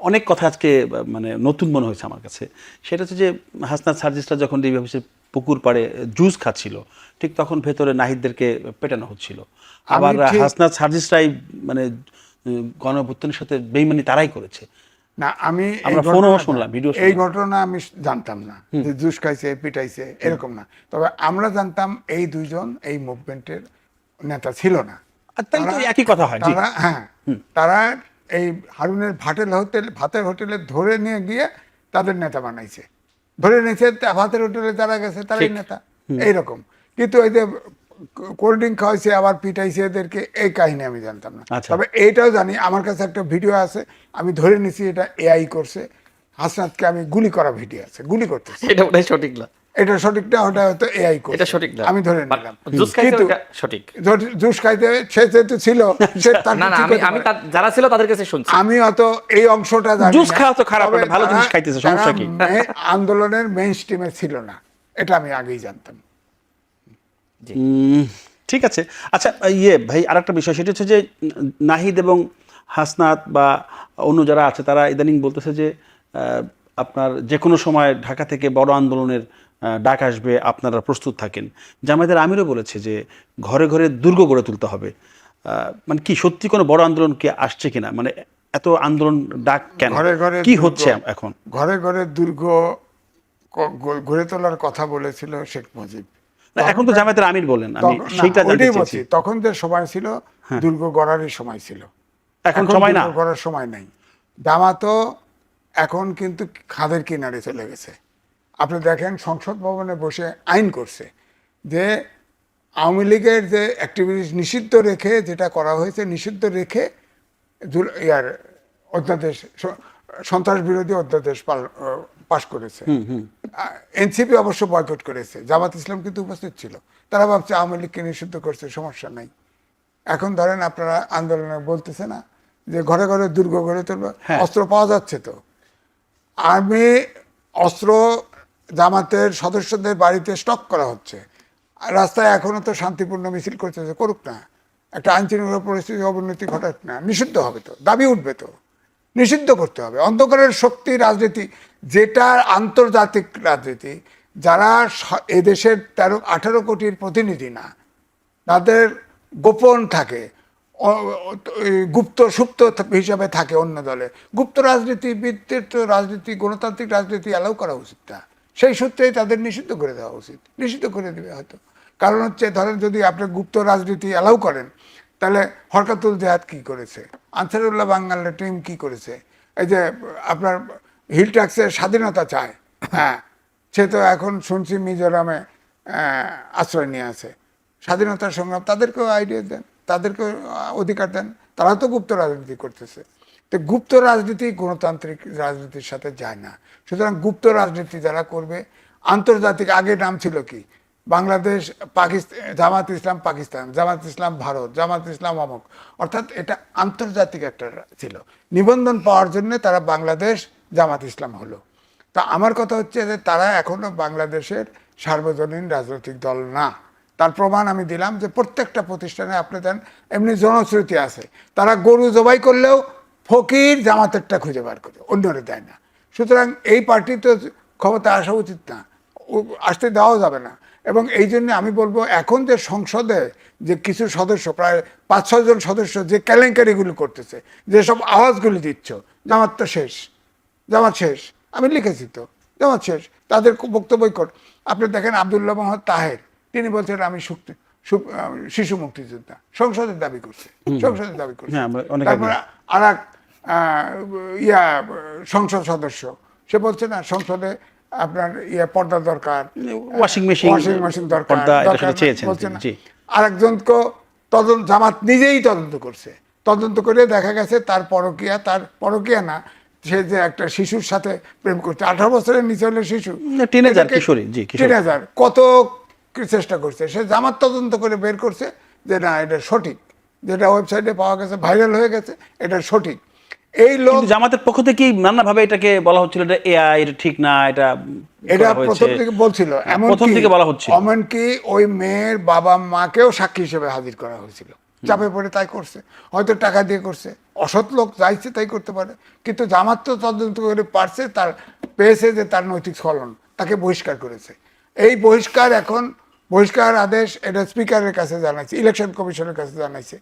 অনেক কথা আজকে মানে নতুন মনে হয়েছে আমার কাছে। সেটা হচ্ছে যে হাসনাত সার্জিসরা যখন ডিবি অফিসের পুকুর পাড়ে জুস খাচ্ছিল, ঠিক তখন ভেতরে নাহিদদেরকে পেটানো হচ্ছিল। আবার হাসনাত সার্জিসরাই মানে গণঅভ্যুত্থানের সাথে বেঈমানি তারাই করেছে। না, আমি আমরা ফোনও শুনলাম, ভিডিও এই ঘটনা আমি জানতাম না যে জুস খাইছে, পিটাইছে, এরকম না। তবে আমরা জানতাম এই দুইজন এই মুভমেন্টের নেতা ছিল না। আর তাহলে তো একই কথা হয়, জি। তারা, হ্যাঁ, তারা এই হারুনের ভাতের হোটেলে ধরে নিয়ে গিয়ে তাদের নেতা বানাইছে, ধরে নিয়েছে ভাতের হোটেলে যারা গেছে তারাই নেতা, এইরকম। কিন্তু ওই যে কোল্ড ড্রিঙ্ক খাওয়াইছে আবার পিটাইছে এদেরকে, এই কাহিনী আমি জানতাম না। আচ্ছা। তবে এইটাও জানি, আমার কাছে একটা ভিডিও আছে, আমি ধরে নিছি এটা এআই করছে, হাসনাতকে আমি গুলি করা ভিডিও আছে, গুলি করতেছে। এটা ওটাই সঠিক না, এটা সঠিক না, ওটা হয়তো এআই করছে, এটা সঠিক না, আমি ধরে নিলাম। জুস খাইতে কিন্তু ওটা সঠিক। জুস খাইতে সে যেহেতু ছিল, সে তার না না, ঠিক আমি হতে আমি পারে। যারা ছিল তাদের কাছে শুনছি। আমি অত এই অংশটা জানি জুস না। খাওয়া তো খারাপ তবে না, ভালো জিনিস তারা- খাইতেছে, সমস্যা কি? তারা আন্দোলনের মেইন স্ট্রিমে ছিল না, এটা আমি আগেই জানতাম। ঠিক আছে। আচ্ছা ভাই, আরেকটা বিষয়, সেটা হচ্ছে যে নাহিদ এবং হাসনাত বা অন্য যারা আছে তারা ইদানিং বলতেছে যে আপনার যে কোনো সময় ঢাকা থেকে বড় আন্দোলনের ডাক আসবে, আপনারা প্রস্তুত থাকেন। জামায়াতের আমিরও বলেছে যে ঘরে ঘরে দুর্গ গড়ে তুলতে হবে। মানে কি সত্যি কোনো বড় আন্দোলন কি আসছে কিনা, মানে এত আন্দোলন ডাক কেন, ঘরে ঘরে কি দুর্গ- হচ্ছে এখন? ঘরে ঘরে দুর্গ গড়ে তোলার কথা বলেছিল শেখ মুজিব। না, এখন তো জামায়াতের আমির বলেন, আমি তখন- না, সেইটা জানতে ওইটাই চেয়েছি। বলছি, তখন যে সময় ছিল দুর্গ গড়ারই সময় ছিল, এখন সময় না। দুর্গ গড়ার সময় নাই। জামাতও এখন কিন্তু খাদের কিনারে চলে গেছে। আপনি দেখেন সংসদ ভবনে বসে আইন করছে যে আওয়ামী লীগের যে অ্যাক্টিভিটিস নিষিদ্ধ রেখে, যেটা করা হয়েছে নিষিদ্ধ রেখে ইয়ার অধ্যাদেশ, সন্ত্রাস বিরোধী অধ্যাদেশ পাশ করেছে। এনসিপি অবশ্য বয়কট করেছে, জামাত ইসলাম কিন্তু উপস্থিত ছিল। তারা ভাবছে আওয়ামী লীগকে নিষিদ্ধ করছে, সমস্যা নাই। এখন ধরেন আপনারা আন্দোলনে বলতেছে না যে ঘরে ঘরে দুর্গ গড়ে তুলবে, অস্ত্র পাওয়া যাচ্ছে তো। আর্মি অস্ত্র জামাতের সদস্যদের বাড়িতে স্টক করা হচ্ছে, আর রাস্তায় এখনো তো শান্তিপূর্ণ মিছিল করতেছে, করুক না, একটা আইন শৃঙ্খলা পরিস্থিতি অবনতি ঘটাক না, নিষিদ্ধ হবে তো, দাবি উঠবে তো, নিষিদ্ধ করতে হবে। অন্ধকারের শক্তি রাজনীতি, যেটা আন্তর্জাতিক রাজনীতি, যারা এদেশের 18 কোটির প্রতিনিধি না, তাদের গোপন থাকে, গুপ্ত সুপ্ত হিসাবে থাকে অন্য দলে। গুপ্ত রাজনীতিবিদদের তো রাজনীতি, গণতান্ত্রিক রাজনীতি অ্যালাউ করা উচিত না, সেই সূত্রেই তাদের নিষিদ্ধ করে দেওয়া উচিত, নিষিদ্ধ করে দেবে হয়তো। কারণ হচ্ছে ধরেন যদি আপনি গুপ্ত রাজনীতি অ্যালাউ করেন, তাহলে হরকাতুল জেহাদ কি করেছে, আনসারুল্লাহ বাঙালের টিম কি করেছে, এই যে আপনার হিল ট্যাক্সের স্বাধীনতা চায়, হ্যাঁ, সে তো এখন শুনছি মিজোরামে আশ্রয় নিয়ে আছে। স্বাধীনতার সংগ্রাম, তাদেরকেও আইডিয়া দেন, তাদেরকেও অধিকার দেন, তারা তো গুপ্ত রাজনীতি করতেছে। তো গুপ্ত রাজনীতি গণতান্ত্রিক রাজনীতির সাথে যায় না। সুতরাং গুপ্ত রাজনীতি যারা করবে, আন্তর্জাতিক, আগে নাম ছিল কি, বাংলাদেশ পাকিস্তান, জামাত ইসলাম পাকিস্তান, জামাত ইসলাম ভারত, জামাত ইসলাম অমুক, অর্থাৎ এটা আন্তর্জাতিক একটা ছিল। নিবন্ধন পাওয়ার জন্য তারা বাংলাদেশ জামাত ইসলাম হলো। তা আমার কথা হচ্ছে যে তারা এখনো বাংলাদেশের সার্বজনীন রাজনৈতিক দল না। তার প্রমাণ আমি দিলাম যে প্রত্যেকটা প্রতিষ্ঠানে আপনি দেন, এমনি জনশ্রুতি আছে, তারা গরু জবাই করলেও ফকির জামাতেরটা খুঁজে বার করে, অন্যরে দেয় না। সুতরাং এই পার্টি তো ক্ষমতা আসা উচিত না, আসতে দেওয়া যাবে না। এবং এই জন্য আমি বলবো, এখন যে সংসদে যে কিছু সদস্য, প্রায় 5-6 জন সদস্য যে কেলেঙ্কারিগুলো করতেছে, যেসব আওয়াজগুলি দিচ্ছ, জামাত তো শেষ, জামাত শেষ, আমি লিখেছি তো, জামাত শেষ, তাদের বক্তব্য কর। আপনি দেখেন আব্দুল্লাহ মোহাম্মদ তাহের, তিনি বলছেন আমি শিশু মুক্তিযোদ্ধা, সংসদের দাবি করছে, সংসদের দাবি করছে। হ্যাঁ, অনেক আগে। তারপরে আর এক সংসদ সদস্য, সে বলছে না সংসদে আপনার পর্দা দরকার, ওয়াশিং মেশিন দরকার, পর্দা, এটা দরকার সেটা চেয়েছেন বলছে তিনি, না। জি। আরেকজনকে তদন্ত, জামাত নিজেই তদন্ত করছে, তদন্ত করে দেখা গেছে তার পরকীয়া না, সে যে একটা শিশুর সাথে প্রেম করছে, 18 বছরের নিচে হলে শিশু, টিনেজার, কিশোরী, জি, কিশোরী। টিনেজার, কত চেষ্টা করছে, সে জামাত তদন্ত করে বের করছে যে না এটা সঠিক, যেটা ওয়েবসাইটে পাওয়া গেছে, ভাইরাল হয়ে গেছে, এটা সঠিক। এই লোক, কিন্তু জামাতের পক্ষ থেকে নানাভাবে এটাকে বলা হচ্ছিল এটা এআই, এটা ঠিক না, এটা এটা করা হয়েছে। প্রথম থেকে বলছিল, প্রথম থেকে বলা হচ্ছিল। এমনকি ওই মেয়ের বাবা মাকেও সাক্ষী হিসেবে হাজির করা হয়েছিল, চাপে পড়ে তাই করছে, হয়তো টাকা দিয়ে করছে, অসৎ লোক যাইছে তাই করতে পারে। কিন্তু জামাত তো তদন্ত করে পারছে, তার পেয়েছে যে তার নৈতিক স্খলন, তাকে বহিষ্কার করেছে। এই বহিষ্কার আদেশ এটা স্পিকারের কাছে জানাইছে, ইলেকশন কমিশনের কাছে জানাইছে।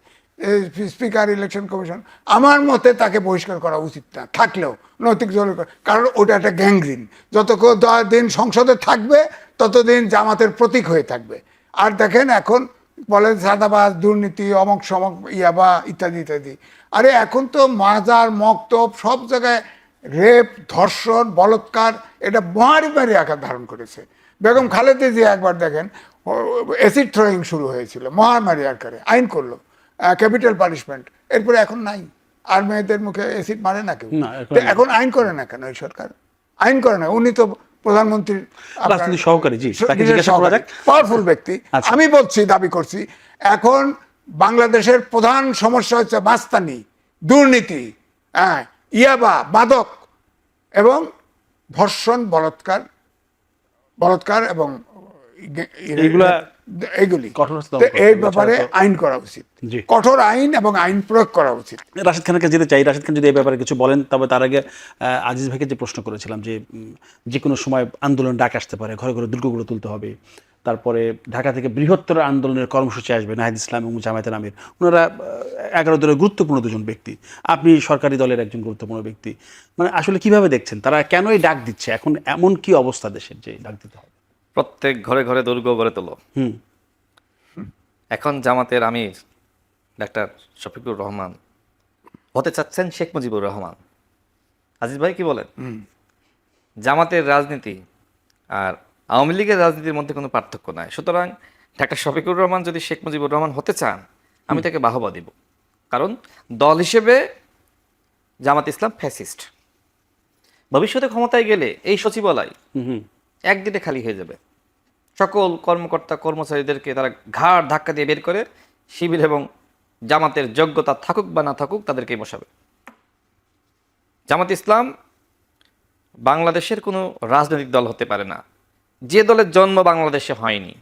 স্পিকার, ইলেকশন কমিশন, আমার মতে তাকে বহিষ্কার করা উচিত না, থাকলেও নৈতিক জল, কারণ ওটা একটা গ্যাংগ্রিন, যতদিন সংসদে থাকবে ততদিন জামাতের প্রতীক হয়ে থাকবে। আর দেখেন এখন বলে সাদাবাজ, দুর্নীতি, অমক সমক, ইয়াবা ইত্যাদি ইত্যাদি। আরে এখন তো মাজার, মক্তব সব জায়গায় রেপ, ধর্ষণ, বলৎকার এটা মহামারী আকার ধারণ করেছে। বেগম খালেদা জিয়া একবার দেখেন অ্যাসিড থ্রোয়িং শুরু হয়েছিল মহামারী আকারে, আইন করলো ক্যাপিটাল পানিশমেন্ট, এরপরে এখন নাই। আর মেয়েদের মুখে অ্যাসিড মারে না কেউ। না, এখন তো এখন আইন করে না কেন এই সরকার? আইন করে না, উনি তো প্রধানমন্ত্রীর রাজনীতি সহকারী, জি, তাকে জিজ্ঞাসা করা যাক। পাওয়ারফুল ব্যক্তি। আচ্ছা। আমি বলছি, দাবি করছি, এখন বাংলাদেশের প্রধান সমস্যা হচ্ছে মাস্তানি, দুর্নীতি, হ্যাঁ, ইয়াবা, মাদক এবং ধর্ষণ, বলৎকার এবং এইগুলি। কঠোর হস্তে তো দমন করতে এই হবে, ব্যাপারে এছাড়া তো- আইন করা উচিত, জি। কঠোর আইন এবং আইন প্রয়োগ করা উচিত। রাশিদ খানকে যেতে চাই। রাশিদ খান যদি এই ব্যাপারে কিছু বলেন, তবে তার আগে আজিজ ভাইকে যে প্রশ্ন করেছিলাম যে যে কোনো সময় আন্দোলন ডাক আসতে পারে, ঘরে ঘরে দুর্গগুলো তুলতে হবে, তারপরে ঢাকা থেকে বৃহত্তর আন্দোলনের কর্মসূচি আসবে, নাহিদ ইসলাম এবং জামায়াতের আমির, ওনারা 11 দলের গুরুত্বপূর্ণ দুজন ব্যক্তি, আপনি সরকারি দলের একজন গুরুত্বপূর্ণ ব্যক্তি, মানে আসলে কিভাবে দেখছেন তারা কেনই ডাক দিচ্ছে? এখন এমন কি অবস্থা দেশের যে ডাক দিতে হবে? প্রত্যেক ঘরে ঘরে দুর্গ গড়ে তোলো। হুম। এখন জামাতের আমির ডাক্তার শফিকুর রহমান হতে চাচ্ছেন শেখ মুজিবুর রহমান। আজিজ ভাই কি বলেন? জামাতের রাজনীতি আর আওয়ামী লীগের রাজনীতির মধ্যে কোনো পার্থক্য নাই। সুতরাং ডাক্তার শফিকুর রহমান যদি শেখ মুজিবুর রহমান হতে চান, আমি তাকে বাহবা দিব। কারণ দল হিসেবে জামাত ইসলাম ফ্যাসিস্ট। ভবিষ্যতে ক্ষমতায় গেলে এই সচিবালয় একদিনে খালি হয়ে যাবে। সকল কর্মকর্তা কর্মচারীদেরকে তারা ঘাড় ধাক্কা দিয়ে বের করে শিবির এবং জামাতের যোগ্যতা থাকুক বা না থাকুক তাদেরকে বসাবে। জামাত ইসলাম বাংলাদেশের কোনো রাজনৈতিক দল হতে পারে না। যে দলের জন্ম বাংলাদেশে হয়নি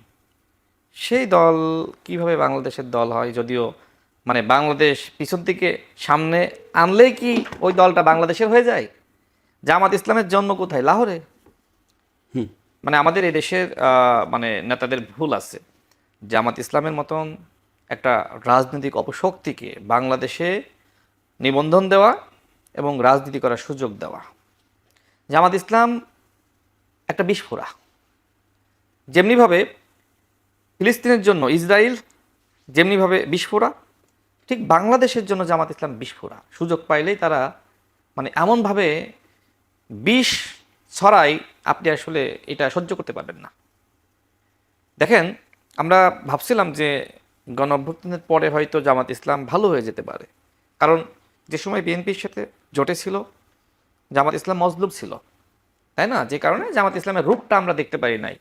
সেই দল কিভাবে বাংলাদেশের দল হয়? যদিও মানে বাংলাদেশ পিছন থেকে সামনে আনলেই কি ওই দলটা বাংলাদেশের হয়ে যায়? জামাত ইসলামের জন্ম কোথায়? লাহোরে। মানে আমাদের এই দেশের মানে নেতাদের ভুল আছে। জামাত ইসলামের মতন একটা রাজনৈতিক অপশক্তিকে বাংলাদেশে নিবন্ধন দেওয়া এবং রাজনীতি করার সুযোগ দেওয়া। জামাত ইসলাম একটা বিস্ফোরা। যেমনিভাবে ফিলিস্তিনের জন্য ইসরায়েল যেমনিভাবে বিস্ফোরা, ঠিক বাংলাদেশের জন্য জামাত ইসলাম বিস্ফোরা। সুযোগ পাইলেই তারা মানে এমনভাবে বিষ ছড়াই, আপনি আসলে এটা সহ্য করতে পারবেন না। দেখেন, আমরা ভাবছিলাম যে গণ অভ্যুত্থানের পরে হয়তো জামাত ইসলাম ভালো হয়ে যেতে পারে, কারণ যে সময় বিএনপির সাথে জোটে ছিল জামাত ইসলাম মজলুম ছিল, তাই না? যে কারণে জামাত ইসলামের রূপটা আমরা দেখতে পারি নাই।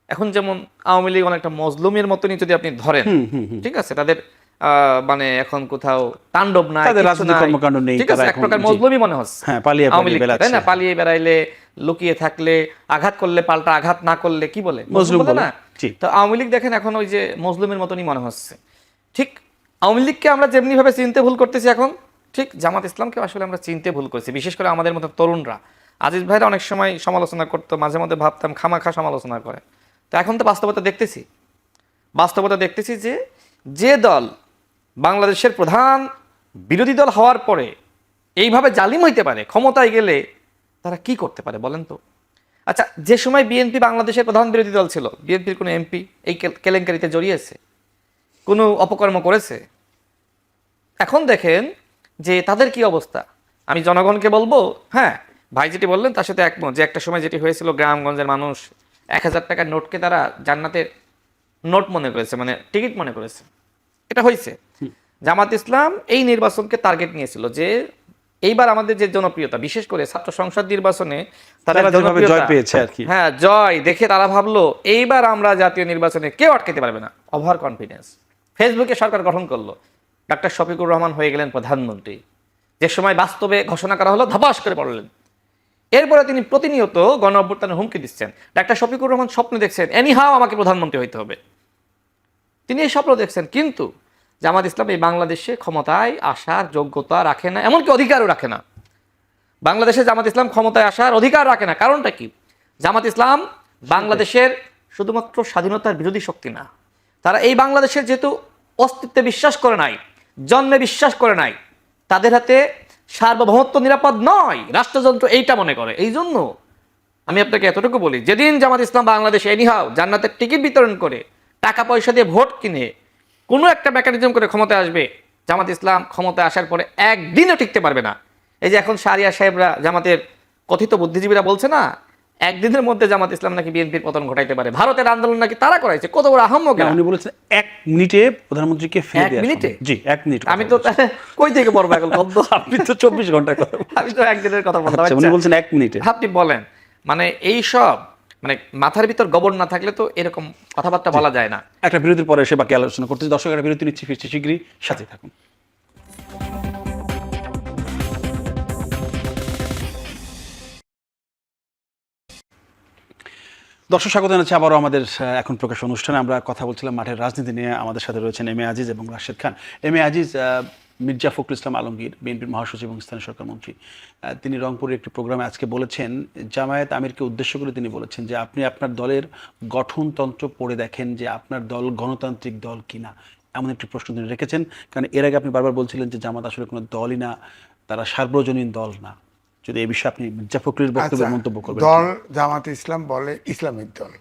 এখন যেমন আওয়ামী লীগ অনেকটা মজলুমের মতনই যদি আপনি ধরেন, ঠিক আছে, তাদের মানে এখন কোথাও তাণ্ডব নাই, তাদের কিচ্ছু রাজনৈতিক নাই, কর্মকাণ্ড নেই, ঠিক আছে, তারা এক এখন- প্রকার জি। মজলুমই মনে হচ্ছে। হ্যাঁ, পালিয়ে আওয়ামী লীগ, বেড়াচ্ছে। তাই না? পালিয়ে বেড়াইলে, লুকিয়ে থাকলে, আঘাত করলে পাল্টা আঘাত না করলে কি বলে? মজলুম বলে বলে। না? জি। তো আওয়ামী লীগ দেখেন এখন ওই যে মজলুমের মতনই মনে হচ্ছে। ঠিক আওয়ামী লীগকে আমরা যেমনি ভাবে চিনতে ভুল করতেছি এখন, ঠিক জামাত ইসলামকে আসলে আমরা চিনতে ভুল করছি, বিশেষ করে আমাদের মতো তরুণরা। আজিজ ভাইরা অনেক সময় সমালোচনা করতো, মাঝে মধ্যে ভাবতাম খামাখা সমালোচনা করে। তো এখন তো বাস্তবতা দেখতেছি যে দল বাংলাদেশের প্রধান বিরোধী দল হওয়ার পরে এইভাবে জালিম হইতে পারে, ক্ষমতায় গেলে তারা কি করতে পারে বলেন তো? আচ্ছা, যে সময় বিএনপি বাংলাদেশের প্রধান বিরোধী দল ছিল, বিএনপির কোনো এমপি এই কেলেঙ্কারিতে জড়িয়েছে, কোনো অপকর্ম করেছে? এখন দেখেন যে তাদের কি অবস্থা। আমি জনগণকে বলবো, হ্যাঁ ভাই যেটি বললেন তার সাথে একমত, যে একটা সময় যেটি হয়েছিল গ্রামগঞ্জের মানুষ 1000 টাকার নোটকে তারা জান্নাতের নোট মনে করেছে, মানে টিকিট মনে করেছে। এটা হয়েছে। জামাত ইসলাম এই নির্বাচনকে টার্গেট নিয়েছিল যে এইবার আমাদের যে জনপ্রিয়তা, বিশেষ করে ছাত্র সংসদ নির্বাচনে তারা তারা যেভাবে জয় পেয়েছে আর কি। হ্যাঁ, জয় দেখে তারা ভাবলো এইবার আমরা জাতীয় নির্বাচনে কেউ আটকাতে পারবে না। Over confidence. ফেসবুকে সরকার গঠন করলো, ডাক্তার শফিকুর রহমান হয়ে গেলেন প্রধানমন্ত্রী। যে সময় বাস্তবে ঘোষণা করা হলো, ধপাস করে পড়লেন। এরপরে তিনি প্রতিনিয়ত গণ অভ্যুত্থানের হুমকি দিচ্ছেন। ডাক্তার শফিকুর রহমান স্বপ্ন দেখছেন এনিহাও আমাকে প্রধানমন্ত্রী হইতে হবে, তিনি এই স্বপ্ন দেখছেন। কিন্তু জামাত ইসলাম এই বাংলাদেশে ক্ষমতায় আসার যোগ্যতা রাখে না, এমনকি অধিকারও রাখে না। বাংলাদেশে জামাত ইসলাম ক্ষমতায় আসার অধিকার রাখে না। কারণটা কি? জামাত ইসলাম বাংলাদেশের শুধুমাত্র স্বাধীনতার বিরোধী শক্তি না, তারা এই বাংলাদেশের যেহেতু অস্তিত্বে বিশ্বাস করে নাই, জন্মে বিশ্বাস করে নাই, তাদের হাতে সার্বভৌমত্ব নিরাপদ নয়, রাষ্ট্রযন্ত্র এইটা মনে করে। এই জন্য আমি আপনাকে এতটুকু বলি, যেদিন জামাত ইসলাম বাংলাদেশে এনিহাও জান্নাতের টিকিট বিতরণ করে টাকা পয়সা দিয়ে ভোট কিনে কোনো একটা মেকানিজম করে ক্ষমতায় আসবে, জামাত ইসলাম ক্ষমতায় আসার পরে একদিনও টিকতে পারবে না। এই যে এখন শাহরিয়ার সাহেবরা, জামাতের কথিত বুদ্ধিজীবীরা বলছে না, একদিনের মধ্যে জামাত ইসলাম নাকি বিএনপির পতন ঘটাইতে পারে। ভারতের আন্দোলন নাকি তারা করাইছে, কত বড় আহম্মক। উনি বলেছেন 1 মিনিটে প্রধানমন্ত্রীকে ফেলে 1 দেওয়া মিনিটে? সম্ভব। জি 1 মিনিট। আমি তো তাহলে কই থেকে পড়বো এখন গদ্য? আপনি তো 24 ঘন্টার কথা আমি তো একদিনের কথা বলতে আচ্ছা, উনি বলছেন 1 মিনিটে। আপনি বলেন, মানে এই সব মানে মাথার ভিতর গোবর না থাকলে তো এরকম কথাবার্তা বলা যায় না। একটা বিরতির পরে এসে বাকি আলোচনা করতেছি। দর্শক, একটা বিরতি নিচ্ছি, ফিরছি শীঘ্রই, সাথে থাকুন। দর্শক, স্বাগত জানাচ্ছি আবারও আমাদের এখন প্রকাশ অনুষ্ঠানে। আমরা কথা বলছিলাম মাঠের রাজনীতি নিয়ে। আমাদের সাথে রয়েছেন এম এ আজিজ এবং রাশেদ খান। এম এ আজিজ মির্জা ফখরুল ইসলাম আলমগীর, বিএনপির মহাসচিব এবং স্থানীয় সরকার মন্ত্রী, তিনি রংপুরের একটি প্রোগ্রামে আজকে বলেছেন, জামায়াত আমিরকে উদ্দেশ্য করে তিনি বলেছেন যে আপনি আপনার দলের গঠনতন্ত্র পড়ে দেখেন যে আপনার দল গণতান্ত্রিক দল কিনা, এমন একটি প্রশ্ন তিনি রেখেছেন। কারণ এর আগে আপনি বারবার বলছিলেন যে জামাত আসলে কোনো দলই না, তারা সার্বজনীন দল না। যদি এই বিষয়ে আপনি মির্জা ফখরুলের বক্তব্যে মন্তব্য করবেন। দল জামাত ইসলাম বলে ইসলামিক দল।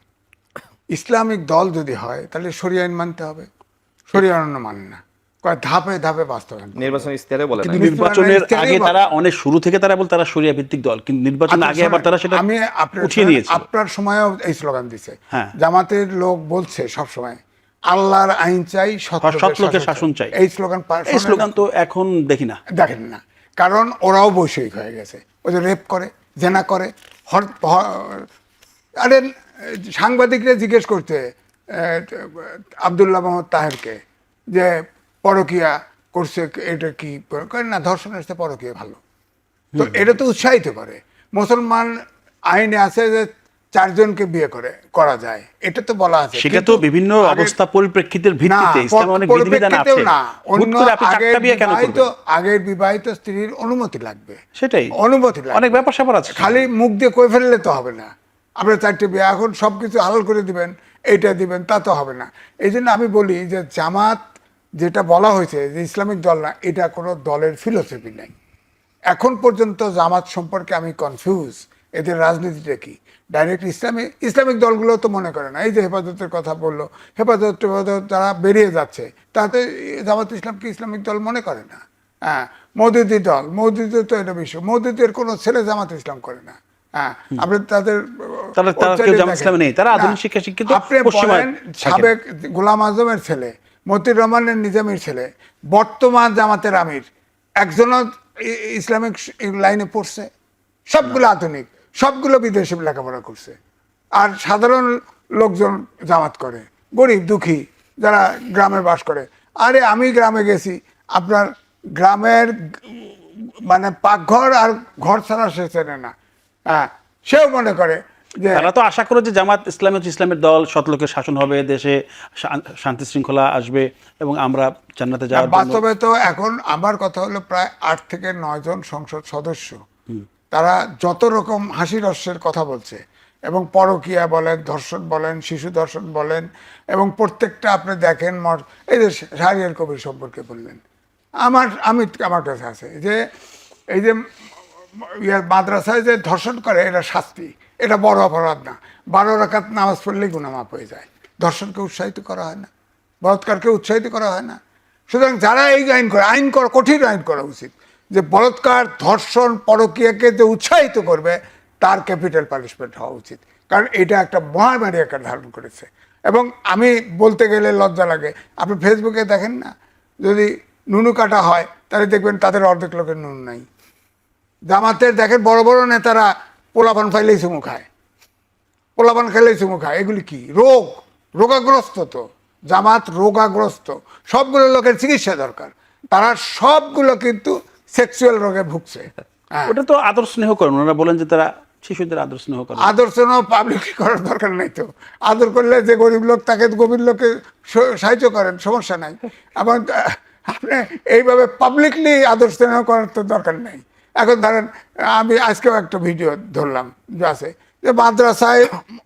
ইসলামিক দল যদি হয় তাহলে শরিয়া আইন মানতে হবে, শরিয়া আইন মানে না, ধাপে ধাপে বাস্তবায়ন। নির্বাচন ইস্তাহারে বলে কিন্তু নির্বাচনের আগে তারা অনেক শুরু থেকে তারা বল তারা শরিয়া ভিত্তিক দল, কিন্তু নির্বাচনের আগে আবার তারা সেটা আমি উঠিয়ে নিয়েছে। আপনার সময়ও এই স্লোগান দিছে, হ্যাঁ। জামাতের লোক বলছে সব সময় আল্লাহর আইন চাই, সৎ লোকের শাসন চাই। এই স্লোগান এই স্লোগান তো এখন দেখি না, দেখেন না, কারণ ওরাও বৈষয়িক হয়ে গেছে। ওই যে রেপ করে, জেনা করে, আরে সাংবাদিকরা জিজ্ঞেস করতে আব্দুল্লাহ মোহাম্মদ তাহেরকে যে পরকিয়া করছে, এটা কি না, ধর্ষণ আসতে পরকিয়া ভালো, তো এটা তো উৎসাহিত করে। মুসলমান আইনে আছে যে 4 জনকে বিয়ে করা যায়, এটা তো বলা আছে। সেটা তো বিভিন্ন অবস্থা পরিপ্রেক্ষিতের ভিত্তিতে ইসলামে অনেক বিধিবিধান আছে। হুট করে আপনি 4টা বিয়ে কেন করবেন? আগের বিবাহিত স্ত্রীর অনুমতি লাগবে, সেটাই অনুমতি লাগবে। অনেক ব্যাপার স্যাপার আছে, খালি মুখ দিয়ে কই ফেললে তো হবে না। আপনার 4টে বিয়ে এখন সবকিছু হালাল করে দিবেন, এইটা দিবেন, তা তো হবে না। এই জন্য আমি বলি যে জামাত যেটা বলা হয়েছে যে ইসলামিক দল না, এটা কোনো দলের ফিলোসফি নাই। এখন পর্যন্ত জামাত সম্পর্কে আমি কনফিউজ, এদের রাজনীতিটা কি। ডাইরেক্ট ইসলামিক দলগুলো তো মনে করে না। এই যে হেফাজতের কথা বললো, হেফাজত যারা বেরিয়ে যাচ্ছে, তাতে জামাত ইসলামকে ইসলামিক দল মনে করে না। হ্যাঁ, মওদুদি দল, মওদুদি তো এটা বিষয়, মওদুদের কোনো ছেলে জামাত ইসলাম করে না। হ্যাঁ, আপনি তাদের আপনি বলেন সাবেক গোলাম আজমের ছেলে, মতিউর রহমানের নিজামীর ছেলে, বর্তমান জামাতের আমির, একজনও ইসলামিক লাইনে পড়ছে? সবগুলো আধুনিক, সবগুলো বিদেশে লেখাপড়া করছে। আর সাধারণ লোকজন জামাত করে, গরিব দুঃখী যারা গ্রামে বাস করে। আরে আমি গ্রামে গেছি, আপনার গ্রামের মানে পাকঘর আর ঘর ছাড়া সে চেনে না। হ্যাঁ, সেও মনে করে যে তারা তো আশা করে যে জামাত ইসলামী হচ্ছে ইসলামের দল, সৎ লোকের শাসন হবে, দেশে শান্তি শৃঙ্খলা আসবে এবং আমরা জান্নাতে যাওয়ার জন্য। বাস্তবে তো এখন আমার কথা হলো প্রায় 8 থেকে 9 জন সংসদ সদস্য, তারা যত রকম হাসি রস্যের কথা বলছে, এবং পরকিয়া বলেন, ধর্ষণ বলেন, শিশু ধর্ষণ বলেন, এবং প্রত্যেকটা আপনি দেখেন। এই যে শাহরিয়ার কবির সম্পর্কে বললেন, আমার কাছে আছে যে এই যে মাদ্রাসায় যে ধর্ষণ করে, এটা শাস্তি, এটা বড় অপরাধ না। 12 রাকাত নামাজ পড়লেই গুনাহ মাফ হয়ে যায়। ধর্ষণকে উৎসাহিত করা হয় না, বলাৎকারকে উৎসাহিত করা হয় না। সুতরাং যারা এই আইন করা, কঠিন আইন করা উচিত, যে বলাৎকার, ধর্ষণ, পরকীয়াকে যে উৎসাহিত করবে, তার ক্যাপিটাল পানিশমেন্ট হওয়া উচিত। কারণ এটা একটা মহামারী আকার ধারণ করেছে। এবং আমি বলতে গেলে লজ্জা লাগে, আপনি ফেসবুকে দেখেন না, যদি নুনু কাটা হয় তাহলে দেখবেন তাদের অর্ধেক লোকের নুন নাই। জামাতের দেখেন বড় বড় নেতারা পোলাপান ফাইলেই চুমু খায়, পোলাপান খেলেই চুমু খায়। এগুলি কি রোগাগ্রস্ত? তো জামাত রোগাগ্রস্ত, সবগুলো লোকের চিকিৎসা দরকার। তারা সবগুলো কিন্তু সেক্সুয়াল রোগে ভুগছে। ওটা তো আদর স্নেহ করেন, ওনারা বলেন যে তারা শিশুদের আদর স্নেহ করেন। আদর স্নেহ পাবলিক করার দরকার নাই তো। আদর করলে যে গরিব লোক, তাকে গরিব লোককে সাহায্য করেন, সমস্যা নাই। এবং আপনি এইভাবে পাবলিকলি আদর স্নেহ করার তো দরকার নেই। এখন ধরেন, আমি আজকেও একটা ভিডিও ধরলাম যে আছে, যে মাদ্রাসায়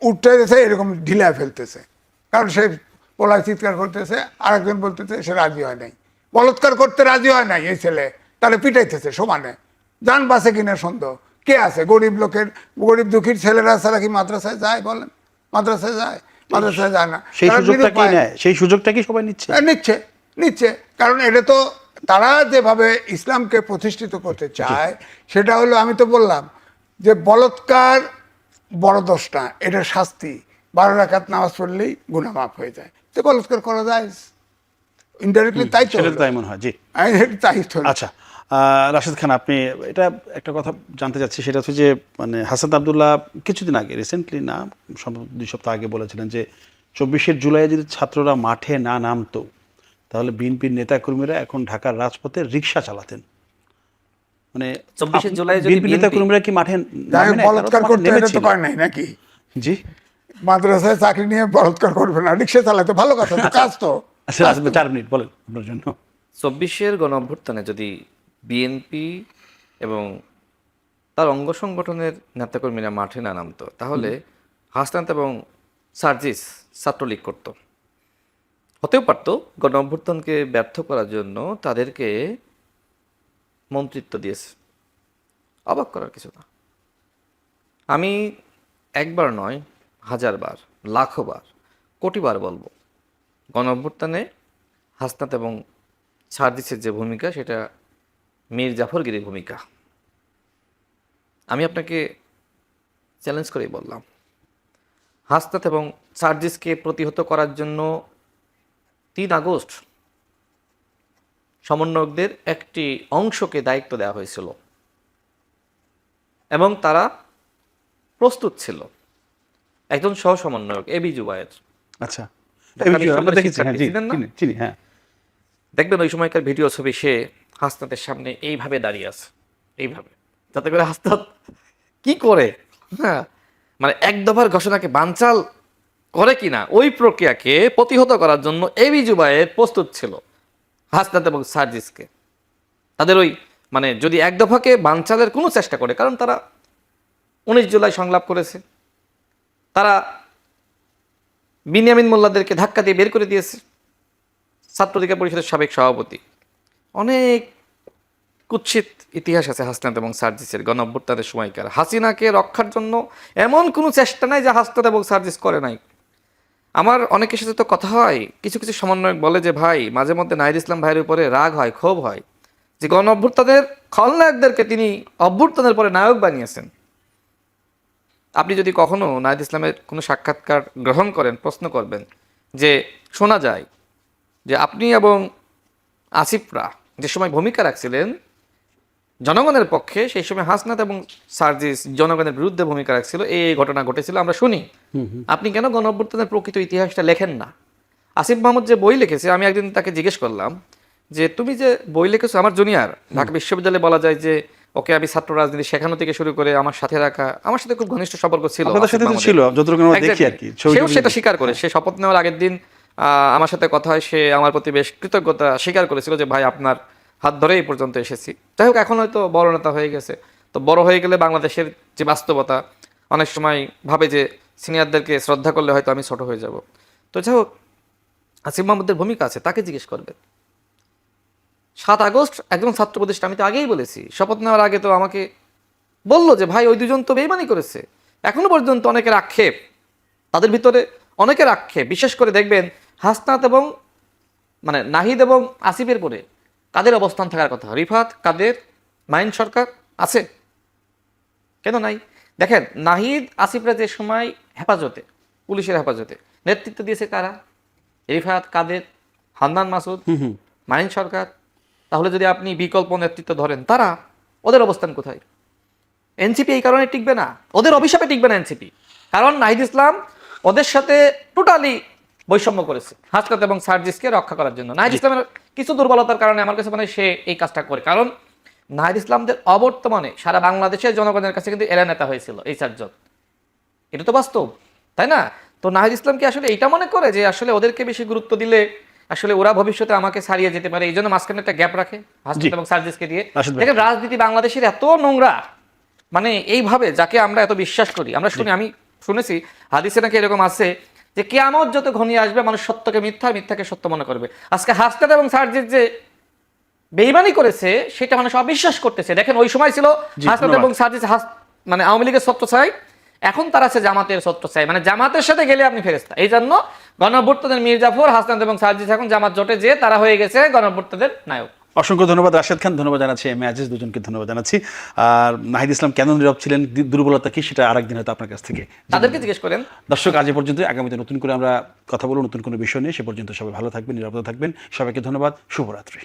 উঠতে গেছে এরকম ঢিলায় ফেলতেছে, কারণ সে পোলায় চিৎকার করতেছে, আরেকজন বলতেছে সে রাজি হয় নাই, বলৎকার করতে রাজি হয় নাই এই ছেলে, তাহলে পিটাইতেছে সমানে। যান বাসে কিনা সন্দেহ, কে আছে? গরিব লোকের, গরিব দুঃখীর ছেলেরা ছাড়া কি মাদ্রাসায় যায়? বলেন, মাদ্রাসায় যায়? মাদ্রাসায় যায় না। সেই তারা সুযোগটা কি নিরুপায়। নেয়? সেই সুযোগটা কি সবাই নিচ্ছে? নিচ্ছে নিচ্ছে, কারণ এটা তো তারা যেভাবে ইসলামকে প্রতিষ্ঠিত করতে চায় সেটা হলো, আমি তো বললাম যে বলৎকার বড় দোষ না, এটা শাস্তি। 12 রাকাত নামাজ পড়লেই গুনাহ মাফ হয়ে যায়, তো বলৎকার করা যায় ইনডাইরেক্টলি, তাই তো সেটা তো হলো। তাই মনে হয়, জি। তাই তো হলো। আচ্ছা, রাশেদ খান, আপনি এটা একটা কথা জানতে চাচ্ছি, সেটা হচ্ছে যে মানে হাসান আব্দুল্লাহ কিছুদিন আগে, রিসেন্টলি না, সম্ভবত 2 সপ্তাহ আগে বলেছিলেন যে 24শে জুলাই যদি ছাত্ররা মাঠে না নামতো তাহলে বিএনপির নেতাকর্মীরা এখন ঢাকার রাজপথে রিক্সা চালাতেন। মানে 24শে জুলাই যদি বিএনপির BNP নেতাকর্মীরা কি মাঠে যাই হোক, নামে নাই? বলৎকার তারা তো করতে মাঠে এটা তো নেমেছিল। করে নাই নাকি? জি, মাদ্রাসায় চাকরি নিয়ে বলৎকার করবে না, রিক্সা চালাতে ভালো কথা, তো কাজ তো। আচ্ছা, 4 মিনিট বলেন আপনার জন্য। 24-এর গণ অভ্যুত্থানে যদি বিএনপি এবং তার অঙ্গ সংগঠনের নেতাকর্মীরা মাঠে না নামতো, তাহলে হাসনাত এবং সার্জিস ছাত্রলীগ করত। হতেও পারত গণ অভ্যুত্থানকে ব্যর্থ করার জন্য তাদেরকে মন্ত্রিত্ব দিয়েছে। অবাক করার কিছু না। আমি একবার নয়, 1000 বার, লাখো বার, কোটি বার বলবো, গণ অভ্যুত্থানে হাসনাত এবং সার্জিসের যে ভূমিকা, সেটা মীর জাফরগিরির ভূমিকা। আমি আপনাকে চ্যালেঞ্জ করেই বললাম, হাসনাত এবং সার্জিসকে প্রতিহত করার জন্য 3 আগস্ট সমন্বয়কদের একটি অংশকে দায়িত্ব দেওয়া হয়েছিল এবং তারা প্রস্তুত ছিল। একজন সহ সমন্বয়ক এবি জুবায়ের, আচ্ছা, ঢাকা এই বিষয়ে আমরা বিশ্ববিদ্যালয়ের দেখেছি, হ্যাঁ, জি, শিক্ষার্থী ছিলেন না? চিনি, হ্যাঁ। দেখবেন ওই সময়কার ভিডিও ছবি, সে হাসনাতের সামনে এইভাবে দাঁড়িয়ে আছে, এইভাবে, যাতে করে হাসনাত কি করে, হ্যাঁ, মানে এক দফার ঘোষণাকে বানচাল করে কিনা ওই প্রক্রিয়াকে প্রতিহত করার জন্য এবি জুবায়ের প্রস্তুত ছিল হাসনাত এবং সার্জিসকে। তাদের ওই মানে যদি এক দফাকে বানচালের কোনো চেষ্টা করে, কারণ তারা 19 জুলাই সংলাপ করেছে, তারা বিনিয়ামিন মোল্লাদেরকে ধাক্কা দিয়ে বের করে দিয়েছে, ছাত্র অধিকার পরিষদের সাবেক সভাপতি। অনেক কুৎসিত ইতিহাস আছে হাসনাত এবং সার্জিসের গণ অভ্যুত্থানের সময়কার। হাসিনাকে রক্ষার জন্য এমন কোনো চেষ্টা নাই যে হাসনাত এবং সার্জিস করে নাই। আমার অনেকের সাথে তো কথা হয়, কিছু কিছু সমন্বয়ক বলে যে ভাই, মাঝে মধ্যে নাহিদ ইসলাম ভাইয়ের উপরে রাগ হয়, ক্ষোভ হয় যে গণ অভ্যুত্থানের খলনায়কদেরকে তিনি অভ্যুত্থানের পরে নায়ক বানিয়েছেন। আপনি যদি কখনো নাহিদ ইসলামের কোনো সাক্ষাৎকার গ্রহণ করেন, প্রশ্ন করবেন যে শোনা যায় যে আপনি এবং আসিফরা যে সময় ভূমিকা রাখছিলেন জনগণের পক্ষে, সেই সময় হাসনাত এবং সার্জিস জনগণের বিরুদ্ধে ভূমিকা রাখছিল, এই ঘটনা ঘটেছিল, আমরা শুনি। আপনি কেন গণ অভ্যুত্থানের প্রকৃত ইতিহাসটা লেখেন না? আসিফ মাহমুদ যে বই লিখেছে, আমি একদিন তাকে জিজ্ঞেস করলাম যে তুমি যে বই লিখেছো, আমার জুনিয়র, ঢাকা বিশ্ববিদ্যালয়ে বলা যায় যে ওকে আমি ছাত্র রাজনীতি শেখানো থেকে শুরু করে আমার সাথে রাখা, আমার সাথে খুব ঘনিষ্ঠ সম্পর্ক ছিল। আপনাদের আসিফ সাথে তো মাহমুদের। ছিল, যতটুকু আমরা দেখি আর কি, ছবি সেও টবি সেটা দেখি। স্বীকার করে, সে শপথ নেওয়ার আগের দিন আমার সাথে কথা হয়, সে আমার প্রতি বেশ কৃতজ্ঞতা স্বীকার করেছিল যে ভাই আপনার হাত ধরে এই পর্যন্ত এসেছি। যাই হোক, এখন হয়তো বড় নেতা হয়ে গেছে, তো বড় হয়ে গেলে বাংলাদেশের যে বাস্তবতা, অনেক সময় ভাবে যে সিনিয়রদেরকে শ্রদ্ধা করলে হয়তো আমি ছোট হয়ে যাব। তো যাই হোক, আসিফ মাহমুদের ভূমিকা আছে, তাকে জিজ্ঞেস করবে। 7 আগস্ট একজন ছাত্র প্রতিষ্ঠা, আমি তো আগেই বলেছি, শপথ নেওয়ার আগে তো আমাকে বললো যে ভাই ওই দুজন তো বেইমানি করেছে। এখনো পর্যন্ত অনেকের আক্ষেপ, তাদের ভিতরে অনেকের আক্ষেপ, বিশেষ করে দেখবেন হাসনাত এবং মানে নাহিদ এবং আসিফের পরে কাদের অবস্থান থাকার কথা? রিফাত, কাদের, মাইন সরকার আছে? কেন নাই? দেখেন, নাহিদ আসিফরা যে সময় হেফাজতে, পুলিশের হেফাজতে নেতৃত্ব দিয়েছে কারা? রিফাত, কাদের, হান্নান মাসুদ, মাইন সরকার। তাহলে যদি আপনি বিকল্প নেতৃত্ব ধরেন, তারা, ওদের অবস্থান কোথায়? এনসিপি এই কারণে টিকবে না, ওদের অভিশাপে টিকবে না এনসিপি, কারণ নাহিদ ইসলাম ওদের সাথে টোটালি বৈষম্য করেছে হাসনাত এবং সার্জিসকে রক্ষা করার জন্য। নাহিদ ইসলামের কিছু দুর্বলতার কারণে আমার কাছে মানে সে এই কাজটা করে, কারণ নাহিদ ইসলামদের অবর্তমানে সারা বাংলাদেশের জনগণের কাছে কিন্তু এরা নেতা হয়েছিল এই 4 জন, এটা তো বাস্তব, তাই না? তো নাহিদ ইসলাম কি আসলে এটা মনে করে যে আসলে ওদেরকে বেশি গুরুত্ব দিলে আসলে ওরা ভবিষ্যতে আমাকে ছাড়িয়ে যেতে পারে, এই জন্য মাঝখানে একটা গ্যাপ রাখে হাসনাত এবং সার্জিসকে দিয়ে? দেখেন, রাজনীতি বাংলাদেশের এত নোংরা, মানে এইভাবে যাকে আমরা এত বিশ্বাস করি, আমরা শুনি, আমি শুনেছি হাদিসে নাকি এরকম আছে যে কিয়ামত যত ঘনিয়ে আসবে মানুষ সত্যকে মিথ্যা, মিথ্যাকে সত্য মনে করবে। আজকে হাসনাত এবং সার্জিস যে বেইমানি করেছে সেটা মানুষ অবিশ্বাস করতেছে। দেখেন, ওই সময় ছিল হাসনাত এবং সার্জিস মানে আওয়ামী লীগের ছত্রছায়ায় এখন তারা আছে জামাতের ছত্রছায়ায়, মানে জামাতের সাথে গেলে আপনি ফেরেশতা। এই জন্য গণঅভ্যুত্থানের মীর জাফর, হাসনাত এবং সার্জিস এখন জামাত জোটে যে তারা হয়ে গেছে গণঅভ্যুত্থানের নায়ক। অসংখ্য ধন্যবাদ রাশেদ খান, ধন্যবাদ জানাচ্ছি এম এ আজিজ, দুজনকে ধন্যবাদ জানাচ্ছি। আর নাহিদ ইসলাম কেন নীরব ছিলেন, দুর্বলতা কি, সেটা আরেকদিন হয়তো আপনার কাছ থেকে তাদেরকে জিজ্ঞেস করেন। দর্শক, আজ এ পর্যন্ত। আগামীতে নতুন করে আমরা কথা বলবো, নতুন কোনো বিষয় নিয়ে। সে পর্যন্ত সবাই ভালো থাকবেন, নিরাপদে থাকবেন। সবাইকে ধন্যবাদ, শুভরাত্রি।